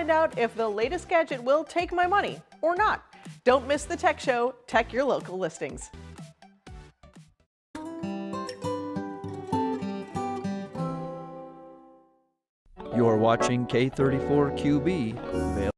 find out if the latest gadget will take my money or not. Don't miss the Tech Show, Tech Your Local Listings. You're watching K34QB, Vail.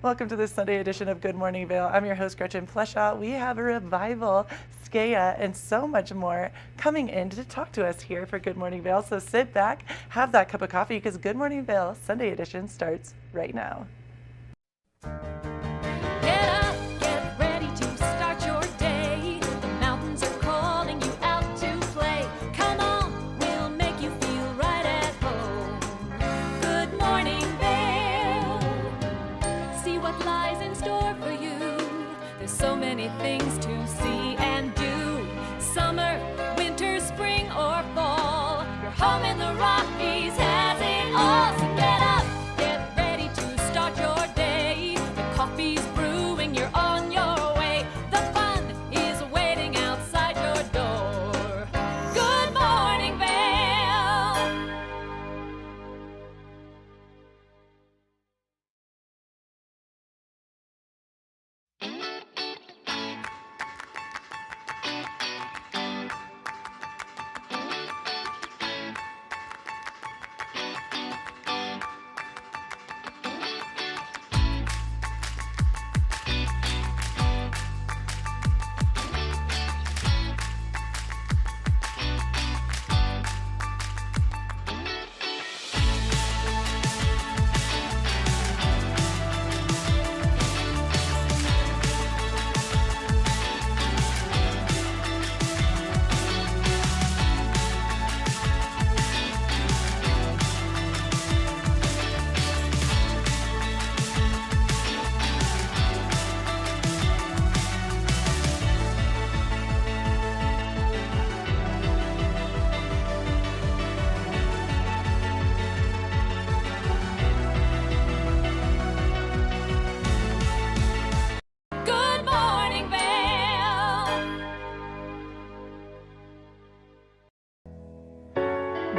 Welcome to this Sunday edition of Good Morning Vail. I'm your host, Gretchen Pleshaw. We have a revival, SKEA, and so much more coming in to talk to us here for Good Morning Vail. So sit back, have that cup of coffee, because Good Morning Vail Sunday edition starts right now. Things to see and do. Summer, winter, spring, or fall. Your home in the Rockies has it all. So get up, get ready to start your day. The coffee's brewing, you're on your way. The fun is waiting outside your door. Good morning, Vail.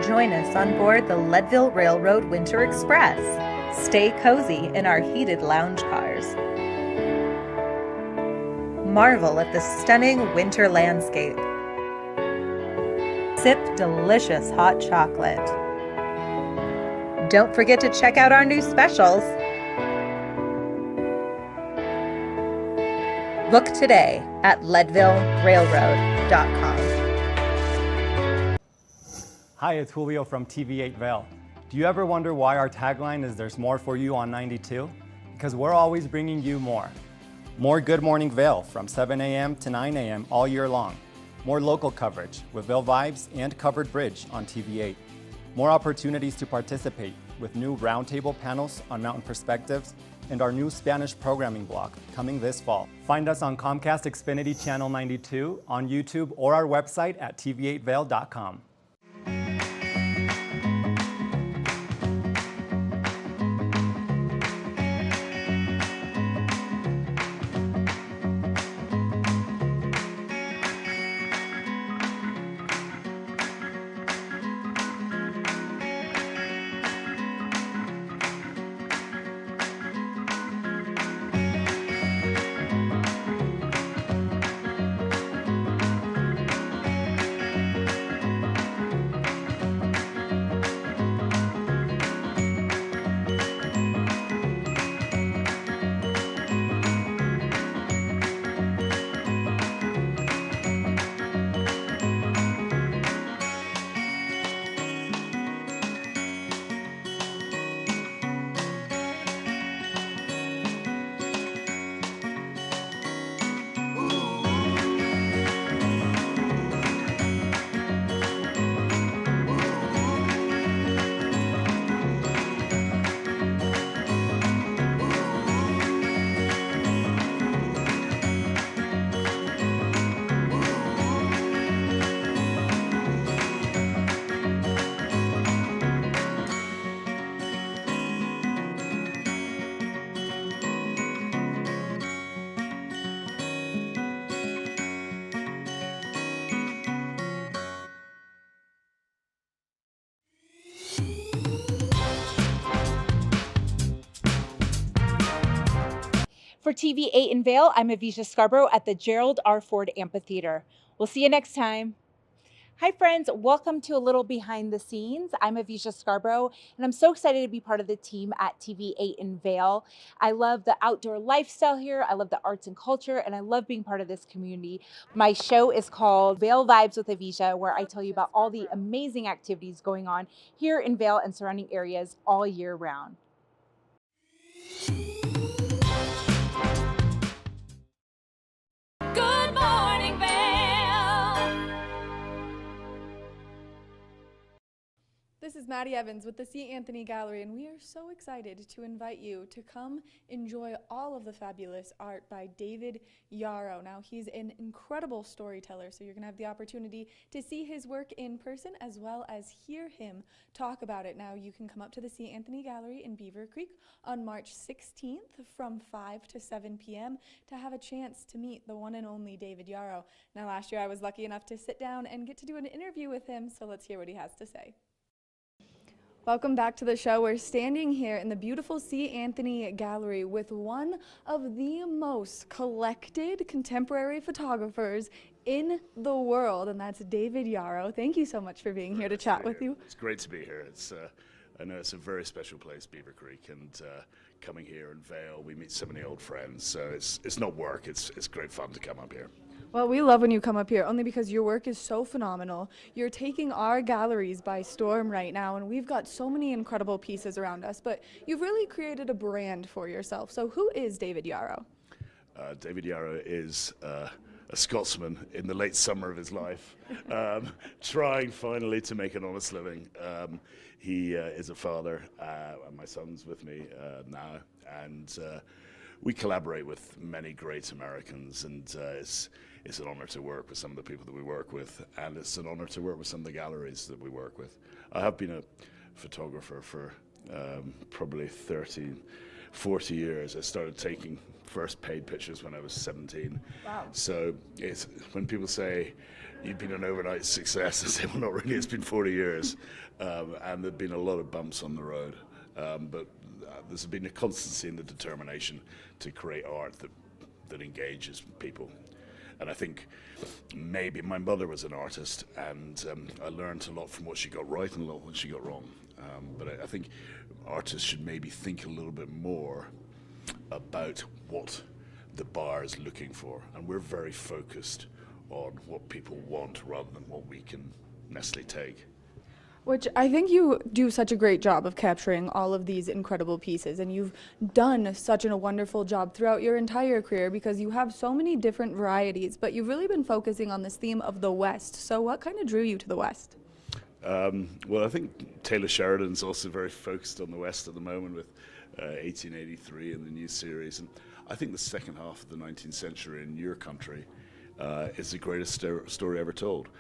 Join us on board the Leadville Railroad Winter Express. Stay cozy in our heated lounge cars. Marvel at the stunning winter landscape. Sip delicious hot chocolate. Don't forget to check out our new specials. Book today at leadvillerailroad.com. Hi, it's Julio from TV8 Vail. Do you ever wonder why our tagline is "There's more for you on 92"? Because we're always bringing you more. More Good Morning Vail from 7 a.m. to 9 a.m. all year long. More local coverage with Vail Vibes and Covered Bridge on TV8. More opportunities to participate with new roundtable panels on mountain perspectives and our new Spanish programming block coming this fall. Find us on Comcast Xfinity Channel 92, on YouTube, or our website at tv8vail.com. For TV8 in Vail, I'm Avisha Scarborough at the Gerald R. Ford Amphitheater. We'll see you next time. Hi friends, welcome to a little behind the scenes. I'm Avisha Scarborough and I'm so excited to be part of the team at TV8 in Vail. I love the outdoor lifestyle here, I love the arts and culture, and I love being part of this community. My show is called Vail Vibes with Avisha, where I tell you about all the amazing activities going on here in Vail and surrounding areas all year round. Good morning, Vail. This is Maddie Evans with the C. Anthony Gallery, and we are so excited to invite you to come enjoy all of the fabulous art by David Yarrow. Now, he's an incredible storyteller, so you're going to have the opportunity to see his work in person as well as hear him talk about it. Now, you can come up to the C. Anthony Gallery in Beaver Creek on March 16th from 5 to 7 p.m. to have a chance to meet the one and only David Yarrow. Now, last year I was lucky enough to sit down and get to do an interview with him, so let's hear what he has to say. Welcome back to the show. We're standing here in the beautiful C. Anthony Gallery with one of the most collected contemporary photographers in the world, and that's David Yarrow. Thank you so much for being here to chat with you. It's great to be here. I know it's a very special place, Beaver Creek, and coming here in Vail, we meet so many old friends. So it's not work. It's great fun to come up here. Well, we love when you come up here, only because your work is so phenomenal. You're taking our galleries by storm right now, and we've got so many incredible pieces around us, but you've really created a brand for yourself. So who is David Yarrow? David Yarrow is a Scotsman in the late summer of his life, trying finally to make an honest living. He is a father, and my son's with me now, and we collaborate with many great Americans, and it's an honor to work with some of the people that we work with, and it's an honor to work with some of the galleries that we work with. I have been a photographer for probably 30, 40 years. I started taking first paid pictures when I was 17. Wow. So it's, when people say you've been an overnight success, I say, well, not really, it's been 40 years. And there've been a lot of bumps on the road. But there's been a constancy and the determination to create art that engages people. And I think maybe my mother was an artist, and I learned a lot from what she got right and a lot what she got wrong. But I think artists should maybe think a little bit more about what the buyer is looking for. And we're very focused on what people want rather than what we can necessarily take. Which I think you do such a great job of capturing all of these incredible pieces, and you've done such a wonderful job throughout your entire career because you have so many different varieties, but you've really been focusing on this theme of the West. So what kind of drew you to the West? Well, I think Taylor Sheridan's also very focused on the West at the moment with 1883 and the new series, and I think the second half of the 19th century in your country is the greatest story ever told.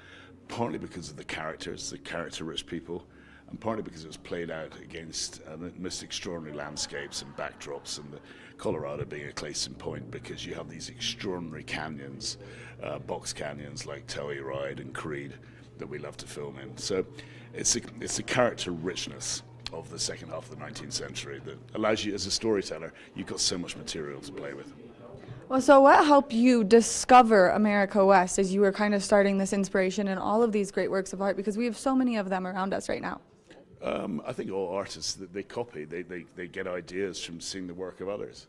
Partly because of the characters, the character-rich people, and partly because it was played out against the most extraordinary landscapes and backdrops, and the Colorado being a case in point because you have these extraordinary canyons, box canyons like Telluride and Creed that we love to film in. So it's a character richness of the second half of the 19th century that allows you, as a storyteller, you've got so much material to play with. Well, so what helped you discover America West as you were kind of starting this inspiration in all of these great works of art, because we have so many of them around us right now? I think all artists, they copy, they get ideas from seeing the work of others.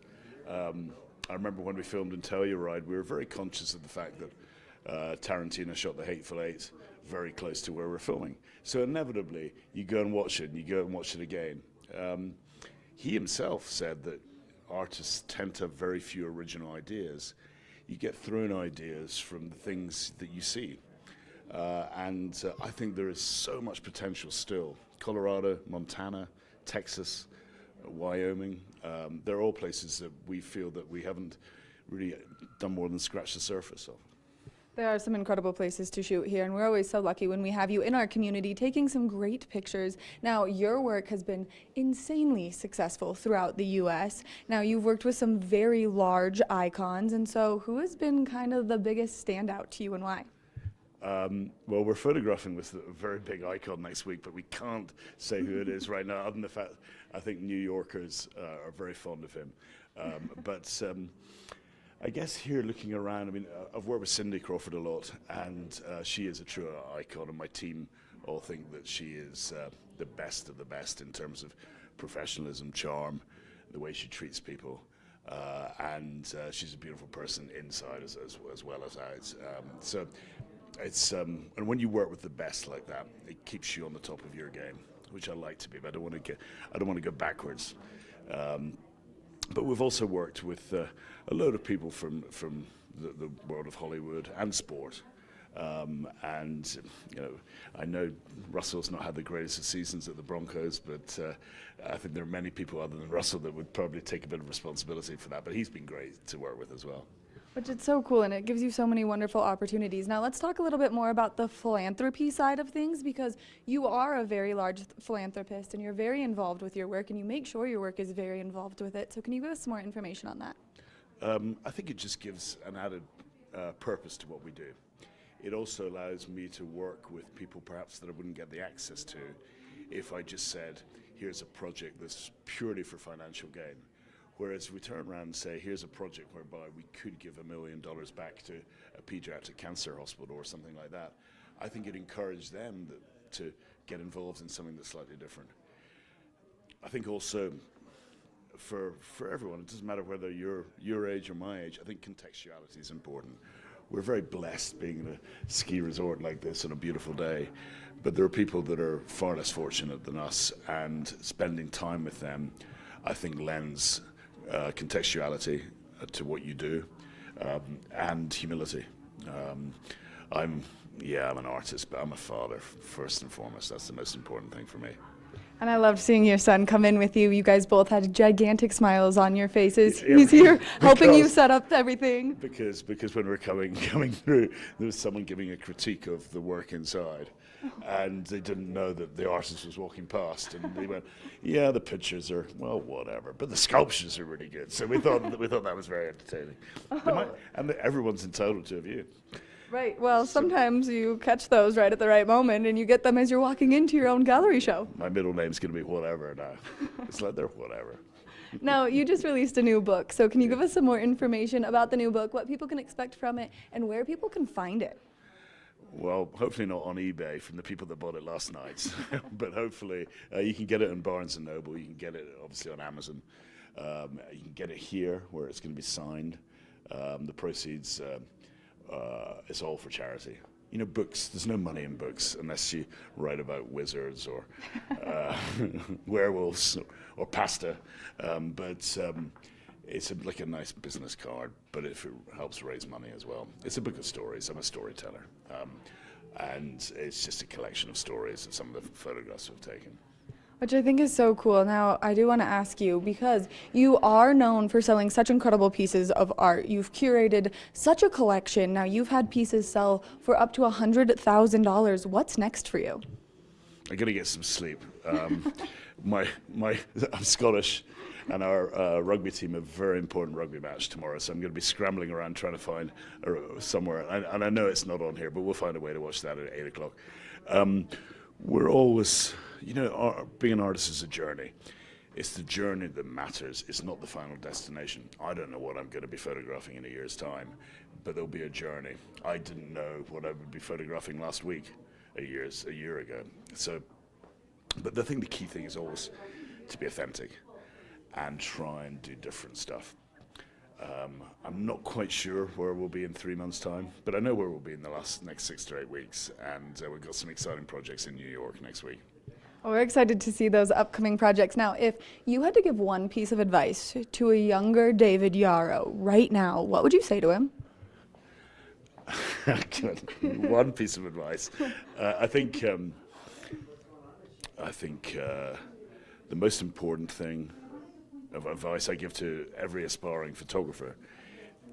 I remember when we filmed in Telluride, we were very conscious of the fact that Tarantino shot The Hateful Eight very close to where we're filming. So inevitably, you go and watch it, and you go and watch it again. He himself said that artists tend to have very few original ideas. You get thrown ideas from the things that you see. And I think there is so much potential still. Colorado, Montana, Texas, Wyoming, they're all places that we feel that we haven't really done more than scratch the surface of. There are some incredible places to shoot here, and we're always so lucky when we have you in our community taking some great pictures. Now, your work has been insanely successful throughout the U.S. Now, you've worked with some very large icons, and so who has been kind of the biggest standout to you and why? Well, we're photographing with a very big icon next week, but we can't say who it is right now, other than the fact I think New Yorkers are very fond of him. But I guess here looking around, I mean, I've worked with Cindy Crawford a lot, and she is a true icon, and my team all think that she is the best of the best in terms of professionalism, charm, the way she treats people. And she's a beautiful person inside as well as out. So it's and when you work with the best like that, it keeps you on the top of your game, which I like to be. But I don't want to go backwards. But we've also worked with a load of people from the world of Hollywood and sport. And I know Russell's not had the greatest of seasons at the Broncos, but I think there are many people other than Russell that would probably take a bit of responsibility for that. But he's been great to work with as well. Which it's so cool, and it gives you so many wonderful opportunities. Now let's talk a little bit more about the philanthropy side of things, because you are a very large philanthropist and you're very involved with your work, and you make sure your work is very involved with it. So can you give us some more information on that? I think it just gives an added purpose to what we do. It also allows me to work with people perhaps that I wouldn't get the access to if I just said, here's a project that's purely for financial gain. Whereas we turn around and say, here's a project whereby we could give $1 million back to a pediatric cancer hospital or something like that, I think it encouraged them to get involved in something that's slightly different. I think also for everyone, it doesn't matter whether you're your age or my age, I think contextuality is important. We're very blessed being in a ski resort like this on a beautiful day, but there are people that are far less fortunate than us, and spending time with them, I think, lends contextuality to what you do, and humility. I'm an artist, but I'm a father first and foremost. That's the most important thing for me. And I loved seeing your son come in with you. You guys both had gigantic smiles on your faces. Yeah, He's here helping you set up everything. Because when we were coming through, there was someone giving a critique of the work inside, and they didn't know that the artist was walking past, and they went, "Yeah, the pictures are whatever, but the sculptures are really good." So we thought that was very entertaining. And everyone's entitled to a view. Right. Well, sometimes you catch those right at the right moment, and you get them as you're walking into your own gallery show. My middle name's going to be whatever now. It's like they're whatever. Now, you just released a new book, so can you give us some more information about the new book, what people can expect from it, and where people can find it? Well, hopefully not on eBay from the people that bought it last night, but hopefully you can get it in Barnes & Noble. You can get it obviously on Amazon. You can get it here where it's going to be signed. The proceeds, it's all for charity. You know, books, there's no money in books unless you write about wizards or werewolves or pasta. But it's like a nice business card, but if it helps raise money as well. It's a book of stories. I'm a storyteller. And it's just a collection of stories of some of the photographs we've taken. Which I think is so cool. Now, I do want to ask you, because you are known for selling such incredible pieces of art. You've curated such a collection. Now, you've had pieces sell for up to $100,000. What's next for you? I'm going to get some sleep. I'm Scottish, and our rugby team have a very important rugby match tomorrow, so I'm going to be scrambling around trying to find somewhere. And I know it's not on here, but we'll find a way to watch that at 8 o'clock. We're always, being an artist is a journey. It's the journey that matters. It's not the final destination. I don't know what I'm going to be photographing in a year's time, but there'll be a journey. I didn't know what I would be photographing last week, a year ago. So, but the key thing is always to be authentic and try and do different stuff. I'm not quite sure where we'll be in 3 months' time, but I know where we'll be in the next 6 to 8 weeks, and we've got some exciting projects in New York next week. Well, we're excited to see those upcoming projects. Now, if you had to give one piece of advice to a younger David Yarrow right now, what would you say to him? One piece of advice. I think the most important thing of advice I give to every aspiring photographer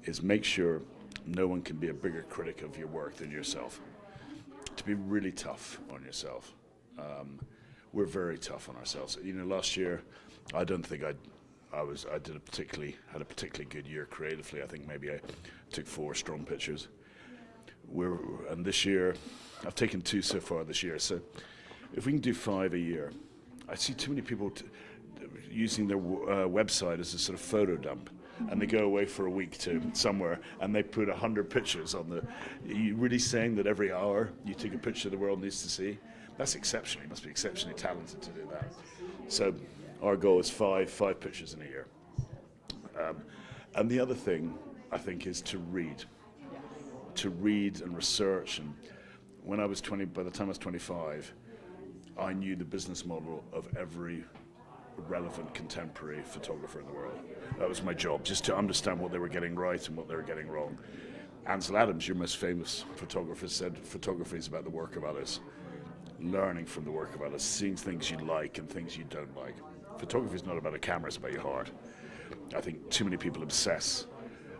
is make sure no one can be a bigger critic of your work than yourself. To be really tough on yourself. We're very tough on ourselves. Last year, I don't think had a particularly good year creatively. I think maybe I took 4 strong pictures. And this year, I've taken 2 so far this year. So if we can do 5 a year, I see too many people using their website as a sort of photo dump. And they go away for a week to somewhere, and they put 100 pictures on the. Are you really saying that every hour you take a picture the world needs to see? That's exceptional. You must be exceptionally talented to do that. So our goal is five pictures in a year. And the other thing, I think, is to read and research. And when I was 20, by the time I was 25, I knew the business model of every relevant contemporary photographer in the world. That was my job, just to understand what they were getting right and what they were getting wrong. Ansel Adams, your most famous photographer, said photography is about the work of others, learning from the work of others, seeing things you like and things you don't like. Photography is not about a camera, it's about your heart. I think too many people obsess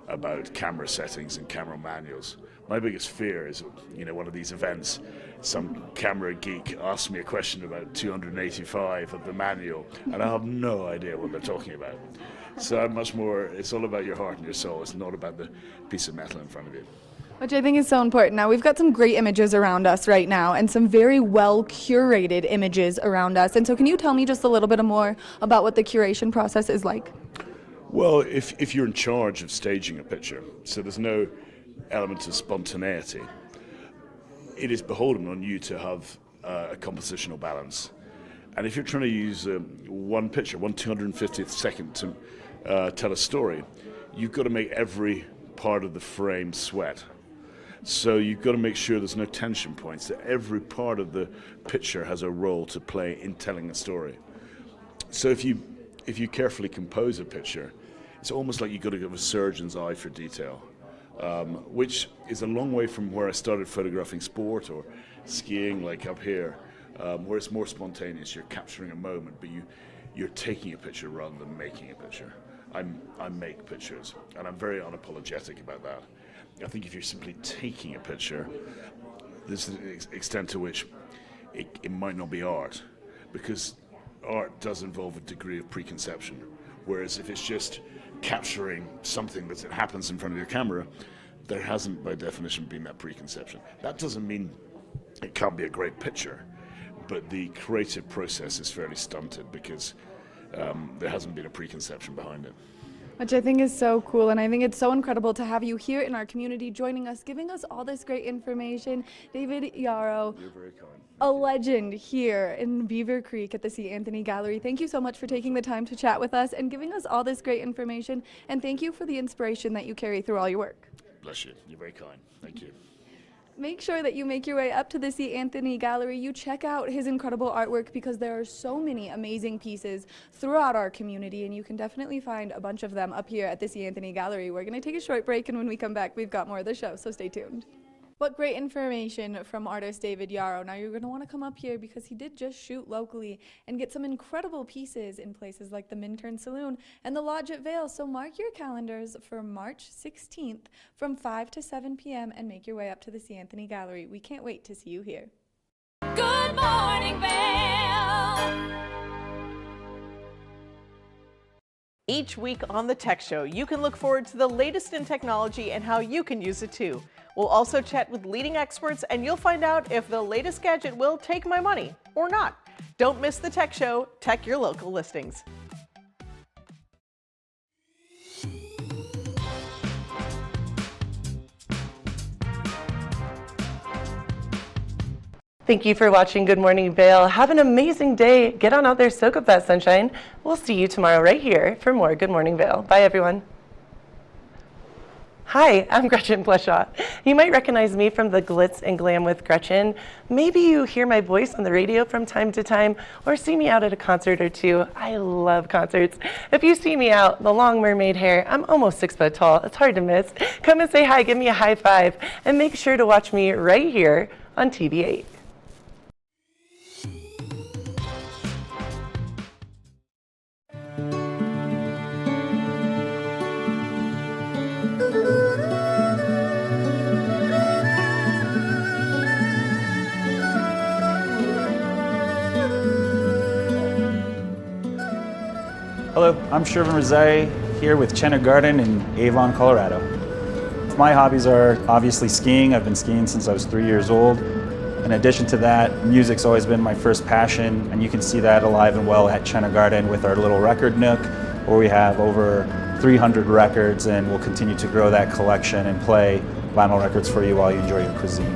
about camera settings and camera manuals. My biggest fear is, one of these events, some camera geek asks me a question about 285 of the manual, and I have no idea what they're talking about. So I'm much more, it's all about your heart and your soul. It's not about the piece of metal in front of you. Which I think is so important. Now, we've got some great images around us right now and some very well curated images around us. And so can you tell me just a little bit more about what the curation process is like? Well, if you're in charge of staging a picture, so there's no element of spontaneity, it is beholden on you to have a compositional balance. And if you're trying to use one picture, 1/250th second to tell a story, you've got to make every part of the frame sweat. So you've got to make sure there's no tension points, that every part of the picture has a role to play in telling a story. So if you carefully compose a picture, it's almost like you've got to have a surgeon's eye for detail, which is a long way from where I started photographing sport or skiing, like up here, where it's more spontaneous. You're capturing a moment, but you're taking a picture rather than making a picture. I make pictures, and I'm very unapologetic about that. I think if you're simply taking a picture, there's an extent to which it might not be art, because art does involve a degree of preconception, whereas if it's just capturing something that happens in front of your camera, there hasn't by definition been that preconception. That doesn't mean it can't be a great picture, but the creative process is fairly stunted because there hasn't been a preconception behind it. Which I think is so cool, and I think it's so incredible to have you here in our community joining us, giving us all this great information. David Yarrow, You're very kind. A legend here in Beaver Creek at the C. Anthony Gallery. Thank you so much for taking the time to chat with us and giving us all this great information, and thank you for the inspiration that you carry through all your work. Bless you. You're very kind. Thank you. Make sure that you make your way up to the C. Anthony Gallery. You check out his incredible artwork because there are so many amazing pieces throughout our community, and you can definitely find a bunch of them up here at the C. Anthony Gallery. We're going to take a short break, and when we come back, we've got more of the show, so stay tuned. What great information from artist David Yarrow. Now you're going to want to come up here because he did just shoot locally and get some incredible pieces in places like the Minturn Saloon and the Lodge at Vail. So mark your calendars for March 16th from 5 to 7 p.m. and make your way up to the C. Anthony Gallery. We can't wait to see you here. Good morning, Vail. Each week on The Tech Show, you can look forward to the latest in technology and how you can use it too. We'll also chat with leading experts, and you'll find out if the latest gadget will take my money or not. Don't miss The Tech Show. Tech your local listings. Thank you for watching Good Morning Vail. Have an amazing day. Get on out there, soak up that sunshine. We'll see you tomorrow right here for more Good Morning Vail. Bye, everyone. Hi, I'm Gretchen Pleshaw. You might recognize me from the Glitz and Glam with Gretchen. Maybe you hear my voice on the radio from time to time or see me out at a concert or two. I love concerts. If you see me out, the long mermaid hair, I'm almost 6 foot tall. It's hard to miss. Come and say hi, give me a high five, and make sure to watch me right here on TV8. Hello, I'm Shervin Rezai here with Chenna Garden in Avon, Colorado. My hobbies are obviously skiing. I've been skiing since I was 3 years old. And In addition to that, music's always been my first passion, and you can see that alive and well at Chena Garden with our little record nook, where we have over 300 records, and we'll continue to grow that collection and play vinyl records for you while you enjoy your cuisine.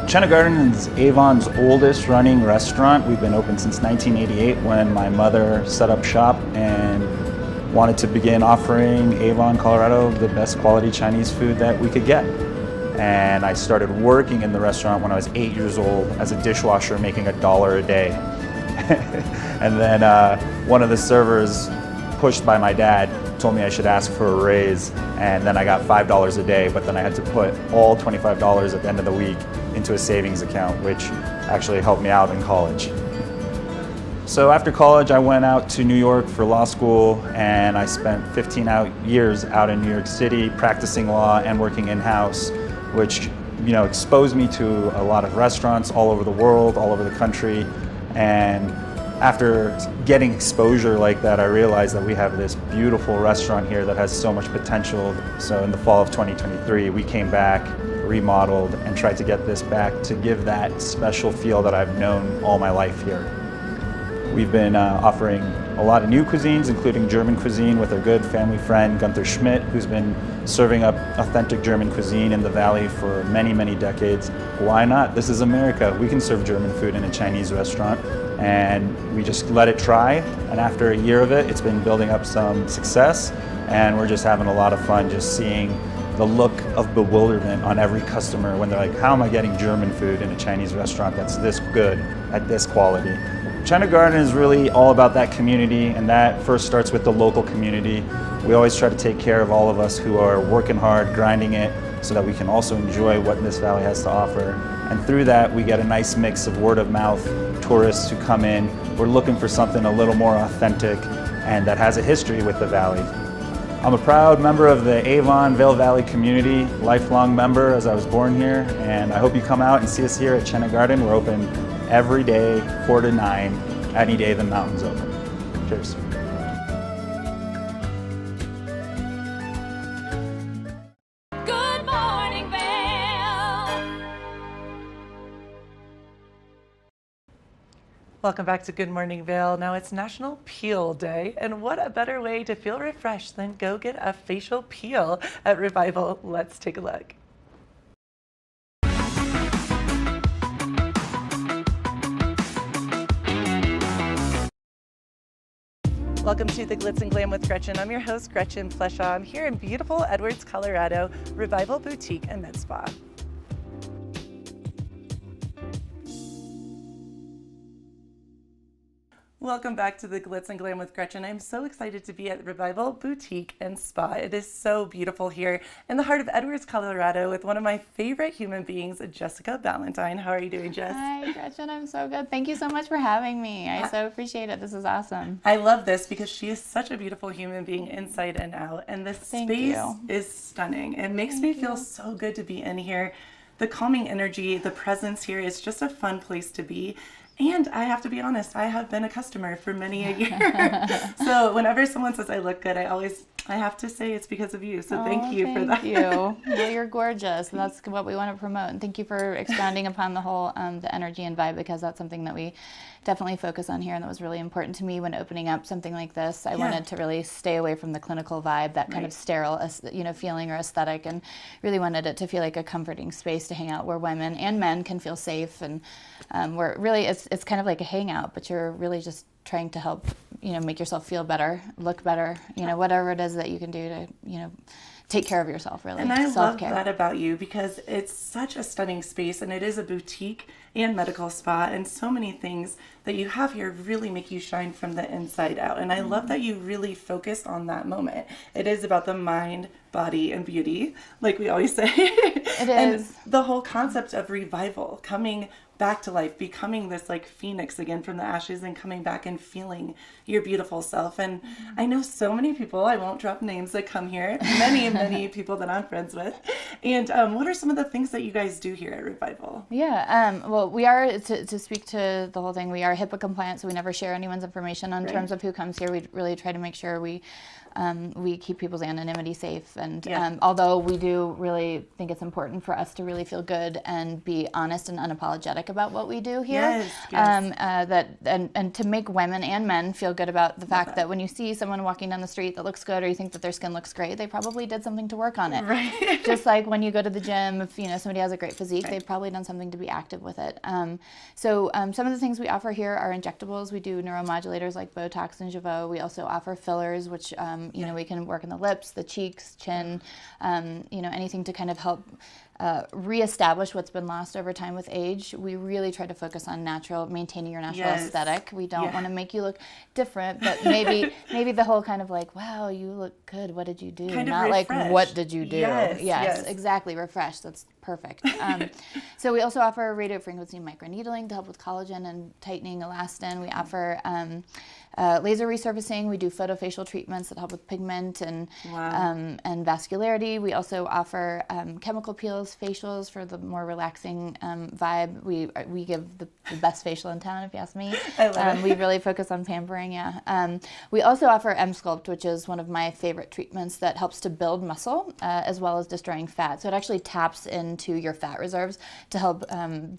Chena Garden is Avon's oldest running restaurant. We've been open since 1988 when my mother set up shop and wanted to begin offering Avon, Colorado, the best quality Chinese food that we could get. And I started working in the restaurant when I was 8 years old as a dishwasher, making $1 a day. And then one of the servers, pushed by my dad, told me I should ask for a raise, and then I got $5 a day, but then I had to put all $25 at the end of the week into a savings account, which actually helped me out in college. So after college, I went out to New York for law school, and I spent 15 years out in New York City practicing law and working in-house, which exposed me to a lot of restaurants all over the world, all over the country. And after getting exposure like that, I realized that we have this beautiful restaurant here that has so much potential. So in the fall of 2023, we came back, remodeled, and tried to get this back to give that special feel that I've known all my life here. We've been offering a lot of new cuisines, including German cuisine with our good family friend Gunther Schmidt, who's been serving up authentic German cuisine in the Valley for many, many decades. Why not? This is America. We can serve German food in a Chinese restaurant, and we just let it try. And after a year of it, it's been building up some success, and we're just having a lot of fun just seeing the look of bewilderment on every customer when they're like, how am I getting German food in a Chinese restaurant that's this good at this quality? Chena Garden is really all about that community, and that first starts with the local community. We always try to take care of all of us who are working hard, grinding it, so that we can also enjoy what this valley has to offer. And through that, we get a nice mix of word of mouth, tourists who come in. We're looking for something a little more authentic and that has a history with the valley. I'm a proud member of the Avon Vail Valley community, lifelong member as I was born here, and I hope you come out and see us here at Chena Garden. We're open every day, 4 to 9, any day the mountain's open. Cheers. Good morning, Vail. Welcome back to Good Morning Vail. Now it's National Peel Day, and what a better way to feel refreshed than go get a facial peel at Revival. Let's take a look. Welcome to the Glitz and Glam with Gretchen. I'm your host, Gretchen Pleshaw. I'm here in beautiful Edwards, Colorado, Revival Boutique and Med Spa. Welcome back to the Glitz and Glam with Gretchen. I'm so excited to be at Revival Boutique and Spa. It is so beautiful here in the heart of Edwards, Colorado, with one of my favorite human beings, Jessica Ballantyne. How are you doing, Jess? Hi, Gretchen. I'm so good. Thank you so much for having me. I so appreciate it. This is awesome. I love this because she is such a beautiful human being inside and out, and the space is stunning. It makes me feel so good to be in here. The calming energy, the presence here is just a fun place to be. And I have to be honest, I have been a customer for many a year. So whenever someone says I look good, I have to say it's because of you. So thank you for that. Thank you. Well, you're gorgeous, and that's what we want to promote. And thank you for expounding upon the whole the energy and vibe, because that's something that we definitely focus on here, and that was really important to me when opening up something like this. I wanted to really stay away from the clinical vibe, that kind of sterile, feeling or aesthetic, and really wanted it to feel like a comforting space to hang out where women and men can feel safe, and where really it's kind of like a hangout, but you're really just trying to help, make yourself feel better, look better, whatever it is that you can do to, take care of yourself, really. And I Self-care. love that about you, because it's such a stunning space, and it is a boutique and medical spa, and so many things that you have here really make you shine from the inside out. And I love that you really focus on that moment. It is about the mind, body, and beauty, like we always say. It is. And the whole concept of revival, coming back to life, becoming this like phoenix again from the ashes, and coming back and feeling your beautiful self. And I know so many people, I won't drop names, that come here, many people that I'm friends with. And what are some of the things that you guys do here at Revival? Yeah, well, we are, to speak to the whole thing, we are HIPAA compliant, so we never share anyone's information in terms of who comes here. We really try to make sure we we keep people's anonymity safe. And Yeah. although we do really think it's important for us to really feel good and be honest and unapologetic about what we do here, and to make women and men feel good about the fact that when you see someone walking down the street that looks good, or you think that their skin looks great, they probably did something to work on it. Right. Just like when you go to the gym, if somebody has a great physique, they've probably done something to be active with it. So some of the things we offer here are injectables. We do neuromodulators like Botox and Jeuveau. We also offer fillers, which we can work in the lips, the cheeks, chin, anything to kind of help reestablish what's been lost over time with age. We really try to focus on maintaining your natural aesthetic. We don't want to make you look different, but maybe the whole kind of like, wow, you look good. What did you do? Kind of Not like, refresh. what did you do? Yes, Exactly. Refresh. That's perfect. So we also offer radio frequency microneedling to help with collagen and tightening elastin. We offer laser resurfacing. We do photofacial treatments that help with pigment and vascularity. We also offer chemical peels, facials for the more relaxing vibe. We give the best facial in town, if you ask me. I love it. We really focus on pampering, we also offer M-Sculpt, which is one of my favorite treatments that helps to build muscle as well as destroying fat. So it actually taps into your fat reserves to help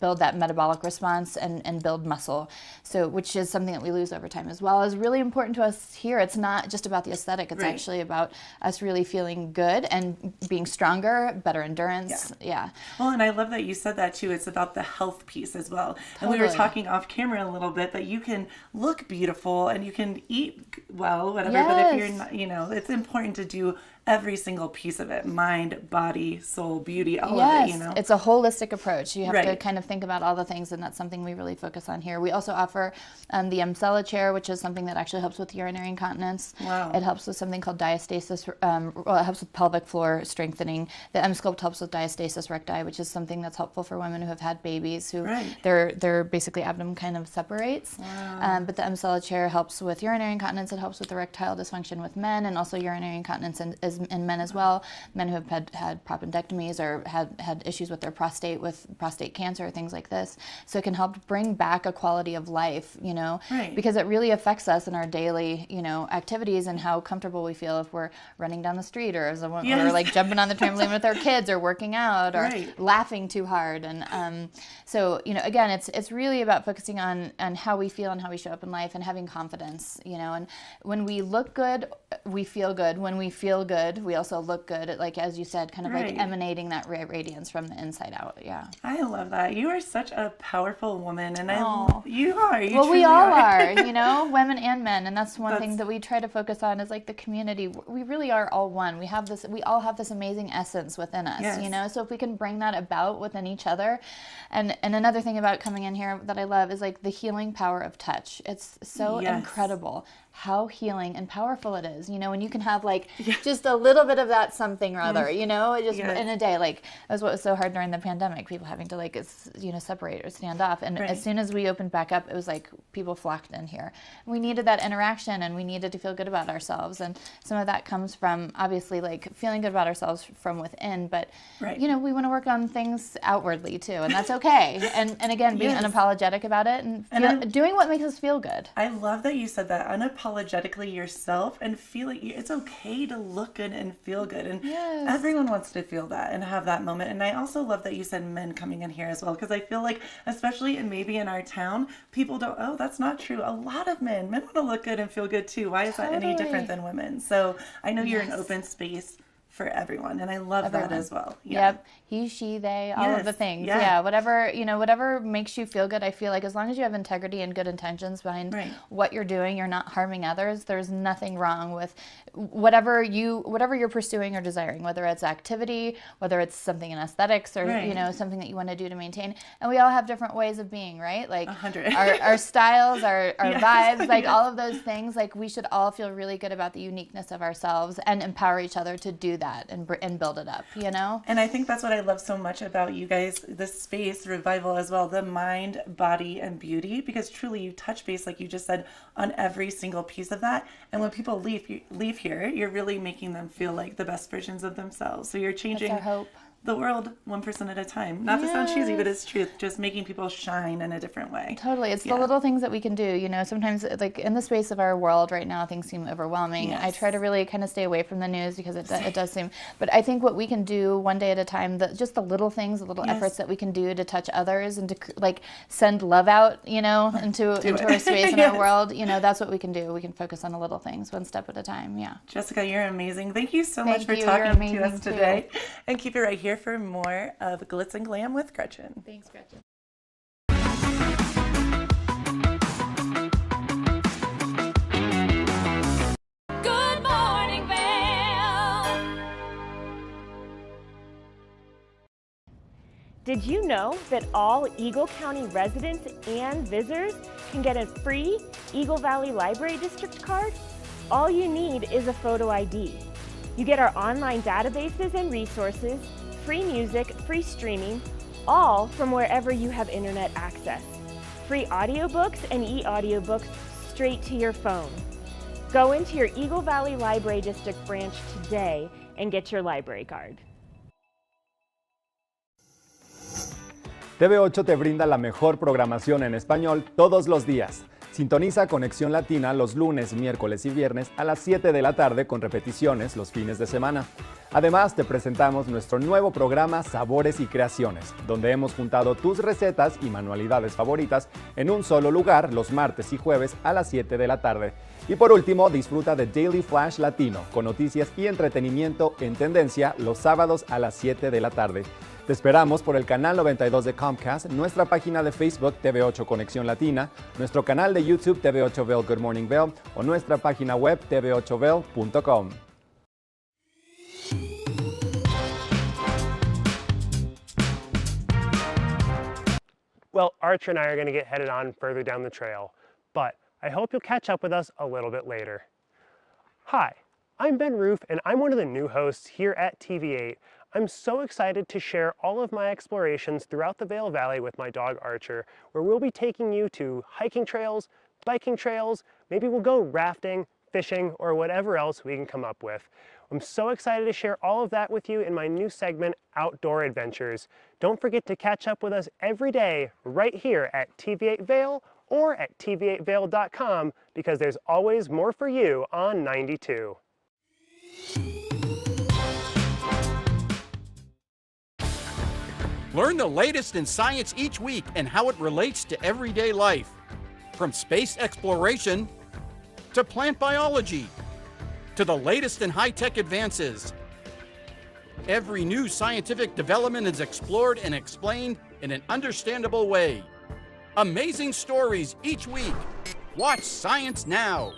build that metabolic response and build muscle, which is something that we lose over time as well. Is really important to us here. It's not just about the aesthetic. It's actually about us really feeling good and being stronger, better endurance. Yeah. Well, and I love that you said that too. It's about the health piece as well. And we were talking off camera a little bit, but you can look beautiful and you can eat well, whatever. But if you're not, it's important to do every single piece of it: mind, body, soul, beauty, all of it, It's a holistic approach. You have to kind of think about all the things, and that's something we really focus on here. We also offer the Emcella chair, which is something that actually helps with urinary incontinence. Wow. It helps with something called diastasis. It helps with pelvic floor strengthening. The M-Sculpt helps with diastasis recti, which is something that's helpful for women who have had babies, who their basically abdomen kind of separates. Wow. But the Emcella chair helps with urinary incontinence. It helps with erectile dysfunction with men, and also urinary incontinence in men as well. Men who have had appendectomies or had issues with their prostate, with prostate cancer, things like this. So it can help bring back a quality of life, because it really affects us in our daily, activities and how comfortable we feel if we're running down the street or or like jumping on the trampoline with our kids or working out or laughing too hard. And so, again, it's really about focusing on how we feel and how we show up in life and having confidence, and when we look good, we feel good. When we feel good, we also look good, like as you said, kind of like emanating that radiance from the inside out. Yeah. I love that. You are such a powerful woman, and you we all are, women and men, and that's one thing that we try to focus on is like the community. We really are all one. We all have this amazing essence within us, so if we can bring that about within each other. And another thing about coming in here that I love is like the healing power of touch. It's so incredible how healing and powerful it is, when you can have like just a little bit of that something or other, just in a day. Like that's what was so hard during the pandemic, people having to like, separate or stand off. And as soon as we opened back up, it was like people flocked in here. We needed that interaction and we needed to feel good about ourselves. And some of that comes from obviously like feeling good about ourselves from within, but we want to work on things outwardly too, and that's okay. And again, being unapologetic about it and doing what makes us feel good. I love that you said that, unapologetically yourself, and feeling it's okay to look good and feel good. And everyone wants to feel that and have that moment. And I also love that you said men coming in here as well, because I feel like, especially maybe in our town, people don't, that's not true. A lot of men want to look good and feel good too. Why is that any different than women? So I know you're an open space for everyone, and I love that as well. Yep. He, she, they, all of the things. Whatever makes you feel good. I feel like as long as you have integrity and good intentions behind what you're doing, you're not harming others. There's nothing wrong with whatever you're pursuing or desiring, whether it's activity, whether it's something in aesthetics or something that you want to do to maintain. And we all have different ways of being, right? Like 100. our styles, our vibes, like all of those things. Like we should all feel really good about the uniqueness of ourselves and empower each other to do that and build it up, And I think that's what I love so much about you guys, this space, Revival as well, the mind, body, and beauty, because truly you touch base, like you just said, on every single piece of that. And when people leave here, you're really making them feel like the best versions of themselves. So you're changing. That's our hope. the world one person at a time. Not to sound cheesy, but it's truth. Just making people shine in a different way. Totally. It's the little things that we can do. You know, sometimes like in the space of our world right now, things seem overwhelming. I try to really kind of stay away from the news because it does seem, but I think what we can do one day at a time, just the little things, the little efforts that we can do to touch others and to like send love out, you know, into our space in our world, you know, that's what we can do. We can focus on the little things one step at a time. Yeah. Jessica, you're amazing. Thank you so much for talking to us today. And keep it right here for more of Glitz and Glam with Gretchen. Thanks, Gretchen. Good morning, Vail. Did you know that all Eagle County residents and visitors can get a free Eagle Valley Library District card? All you need is a photo ID. You get our online databases and resources, free music, free streaming, all from wherever you have internet access. Free audiobooks and e-audiobooks straight to your phone. Go into your Eagle Valley Library District branch today and get your library card. TV8 te brinda la mejor programación en español todos los días. Sintoniza Conexión Latina los lunes, miércoles y viernes a las 7 de la tarde con repeticiones los fines de semana. Además, te presentamos nuestro nuevo programa Sabores y Creaciones, donde hemos juntado tus recetas y manualidades favoritas en un solo lugar los martes y jueves a las 7 de la tarde. Y por último, disfruta de Daily Flash Latino con noticias y entretenimiento en tendencia los sábados a las 7 de la tarde. Te esperamos por el canal 92 de Comcast, nuestra página de Facebook TV8 Conexión Latina, nuestro canal de YouTube TV8 Vail Good Morning Vail o nuestra página web tv8vail.com. Well, Archer and I are going to get headed on further down the trail, but I hope you'll catch up with us a little bit later. Hi, I'm Ben Roof and I'm one of the new hosts here at TV8. I'm so excited to share all of my explorations throughout the Vail Valley with my dog Archer, where we'll be taking you to hiking trails, biking trails, maybe we'll go rafting, fishing, or whatever else we can come up with. I'm so excited to share all of that with you in my new segment, Outdoor Adventures. Don't forget to catch up with us every day right here at TV8 Vail or at tv8vail.com because there's always more for you on 92. Learn the latest in science each week and how it relates to everyday life. From space exploration to plant biology to the latest in high-tech advances. Every new scientific development is explored and explained in an understandable way. Amazing stories each week. Watch Science Now.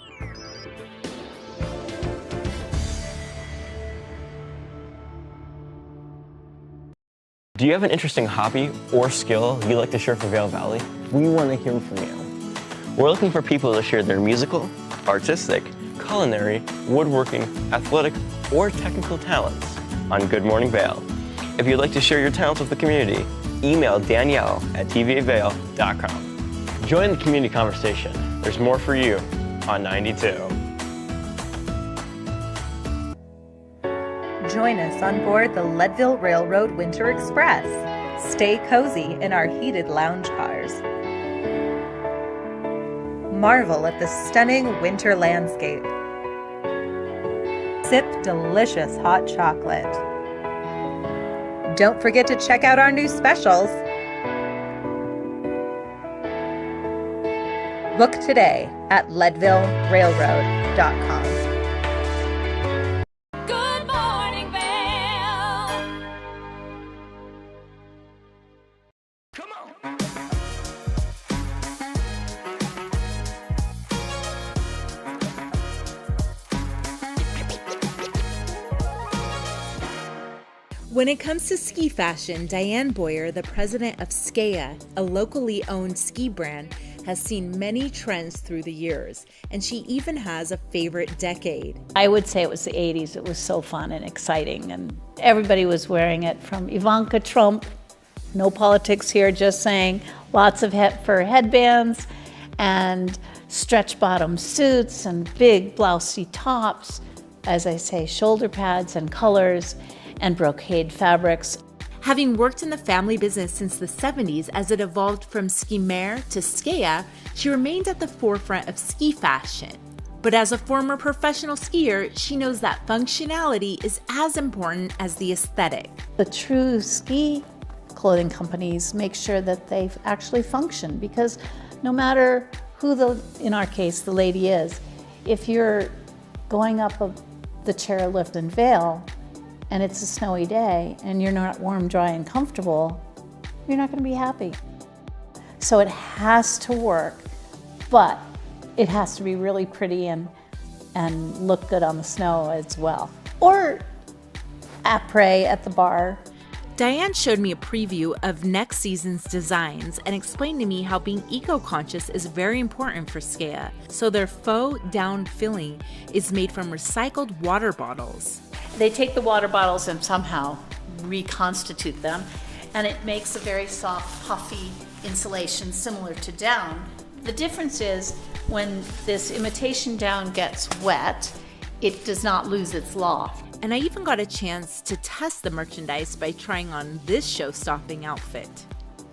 Do you have an interesting hobby or skill you'd like to share for Vail Valley? We want to hear from you. We're looking for people to share their musical, artistic, culinary, woodworking, athletic, or technical talents on Good Morning Vail. If you'd like to share your talents with the community, email Danielle at tv8vail.com. Join the community conversation. There's more for you on 92. Join us on board the Leadville Railroad Winter Express. Stay cozy in our heated lounge cars. Marvel at the stunning winter landscape. Sip delicious hot chocolate. Don't forget to check out our new specials. Book today at leadvillerailroad.com. Good morning, Vail. Come on. When it comes to ski fashion, Diane Boyer, the president of Skea, a locally owned ski brand, has seen many trends through the years, and she even has a favorite decade. I would say it was the 80s. It was so fun and exciting, and everybody was wearing it, from Ivanka Trump, no politics here, just saying, lots of fur headbands and stretch bottom suits and big blousey tops, as I say, shoulder pads and colors and brocade fabrics. Having worked in the family business since the 70s as it evolved from ski mare to skier, she remained at the forefront of ski fashion. But as a former professional skier, she knows that functionality is as important as the aesthetic. The true ski clothing companies make sure that they actually function, because no matter who in our case, the lady is, if you're going up the chairlift in Vail and it's a snowy day and you're not warm, dry, and comfortable, you're not going to be happy. So it has to work, but it has to be really pretty and look good on the snow as well. Or après at the bar. Diane showed me a preview of next season's designs and explained to me how being eco-conscious is very important for Skea. So their faux down filling is made from recycled water bottles. They take the water bottles and somehow reconstitute them, and it makes a very soft, puffy insulation similar to down. The difference is when this imitation down gets wet, it does not lose its loft. And I even got a chance to test the merchandise by trying on this show-stopping outfit.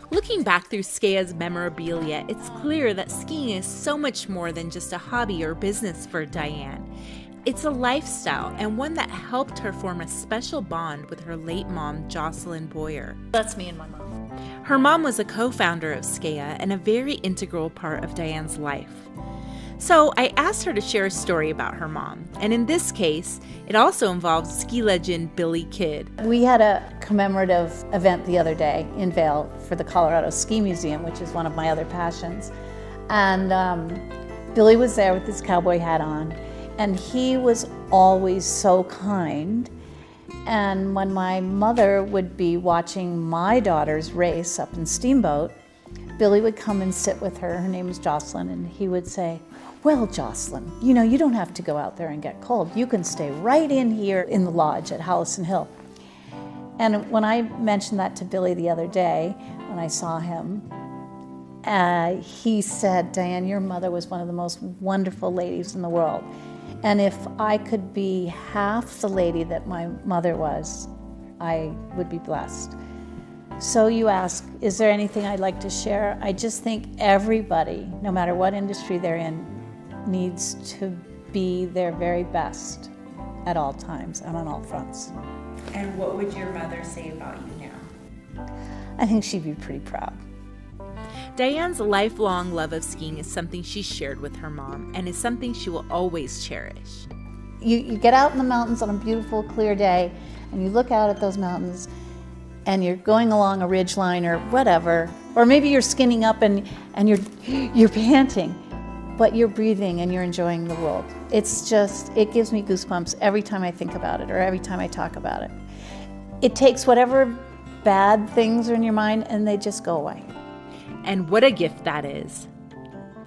Looking back through Skea's memorabilia, it's clear that skiing is so much more than just a hobby or business for Diane. It's a lifestyle, and one that helped her form a special bond with her late mom, Jocelyn Boyer. That's me and my mom. Her mom was a co-founder of Skea and a very integral part of Diane's life. So I asked her to share a story about her mom, and in this case, it also involves ski legend Billy Kidd. We had a commemorative event the other day in Vail for the Colorado Ski Museum, which is one of my other passions. And Billy was there with his cowboy hat on, and he was always so kind. And when my mother would be watching my daughter's race up in Steamboat, Billy would come and sit with her. Her name was Jocelyn, and he would say, "Well, Jocelyn, you know, you don't have to go out there and get cold. You can stay right in here in the lodge at Howison Hill." And when I mentioned that to Billy the other day, when I saw him, he said, "Diane, your mother was one of the most wonderful ladies in the world. And if I could be half the lady that my mother was, I would be blessed." So you ask, is there anything I'd like to share? I just think everybody, no matter what industry they're in, needs to be their very best at all times and on all fronts. And what would your mother say about you now? I think she'd be pretty proud. Diane's lifelong love of skiing is something she shared with her mom and is something she will always cherish. You get out in the mountains on a beautiful, clear day, and you look out at those mountains, and you're going along a ridge line or whatever, or maybe you're skinning up and you're panting, but you're breathing and you're enjoying the world. It's just, it gives me goosebumps every time I think about it or every time I talk about it. It takes whatever bad things are in your mind and they just go away. And what a gift that is.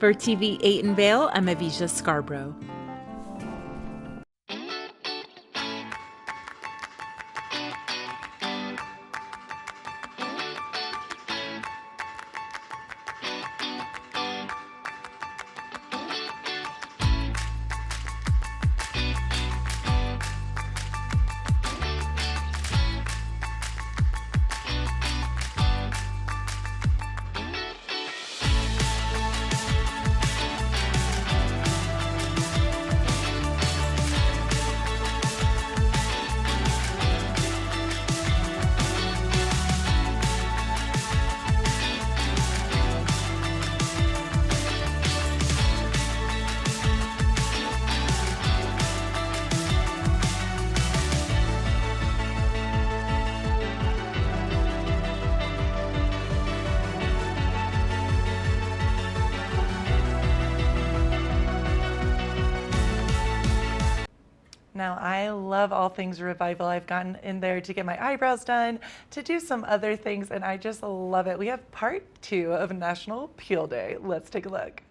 For TV8 in Vail, I'm Avisha Scarborough. Now, I love all things revival. I've gotten in there to get my eyebrows done, to do some other things, and I just love it. We have part 2 of National Peel Day. Let's take a look.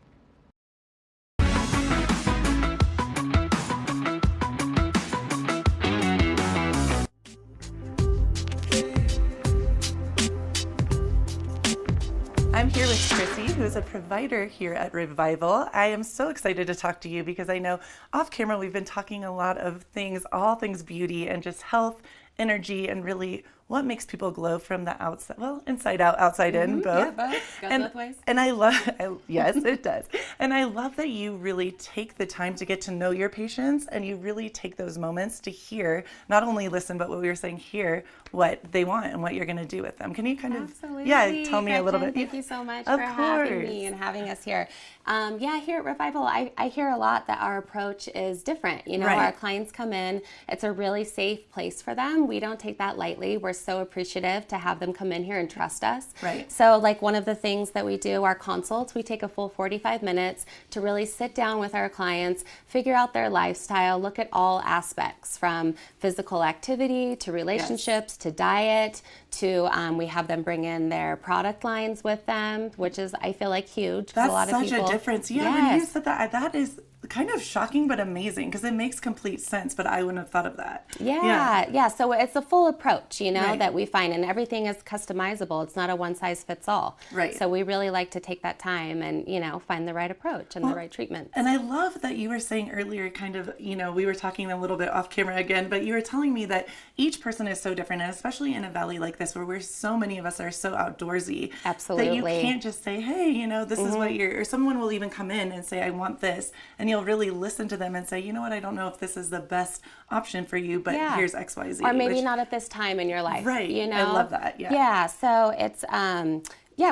I'm here with Chrissy, who is a provider here at Revival. I am so excited to talk to you because I know off camera we've been talking a lot of things, all things beauty and just health, energy, and really what makes people glow from the outside, well, inside out, outside in, both. Yeah, both. Goes both ways. And yes, it does. And I love that you really take the time to get to know your patients, and you really take those moments to hear, not only listen, but what we were saying, hear what they want and what you're going to do with them. Can you kind of, tell me a little bit? Thank you so much for having me and having us here. Here at Revival, I hear a lot that our approach is different. You know, our clients come in, it's a really safe place for them. We don't take that lightly. We're so appreciative to have them come in here and trust us. Right. So like one of the things that we do, our consults, we take a full 45 minutes to really sit down with our clients, figure out their lifestyle, look at all aspects from physical activity to relationships to diet to we have them bring in their product lines with them, which is, I feel like, huge. That's a lot of such people, a difference. Yeah, when you said that, that is kind of shocking but amazing because it makes complete sense, but I wouldn't have thought of that. Yeah. So it's a full approach, you know, that we find, and everything is customizable. It's not a one size fits all. Right. So we really like to take that time and, you know, find the right approach and the right treatment. And I love that you were saying earlier, kind of, you know, we were talking a little bit off camera again, but you were telling me that each person is so different, and especially in a valley like this where so many of us are so outdoorsy. Absolutely. That you can't just say, hey, you know, this is what or someone will even come in and say, I want this. And you'll really listen to them and say, you know what, I don't know if this is the best option for you, but here's X, Y, Z. Or maybe not at this time in your life. Right. You know? I love that. Yeah. Yeah. So it's,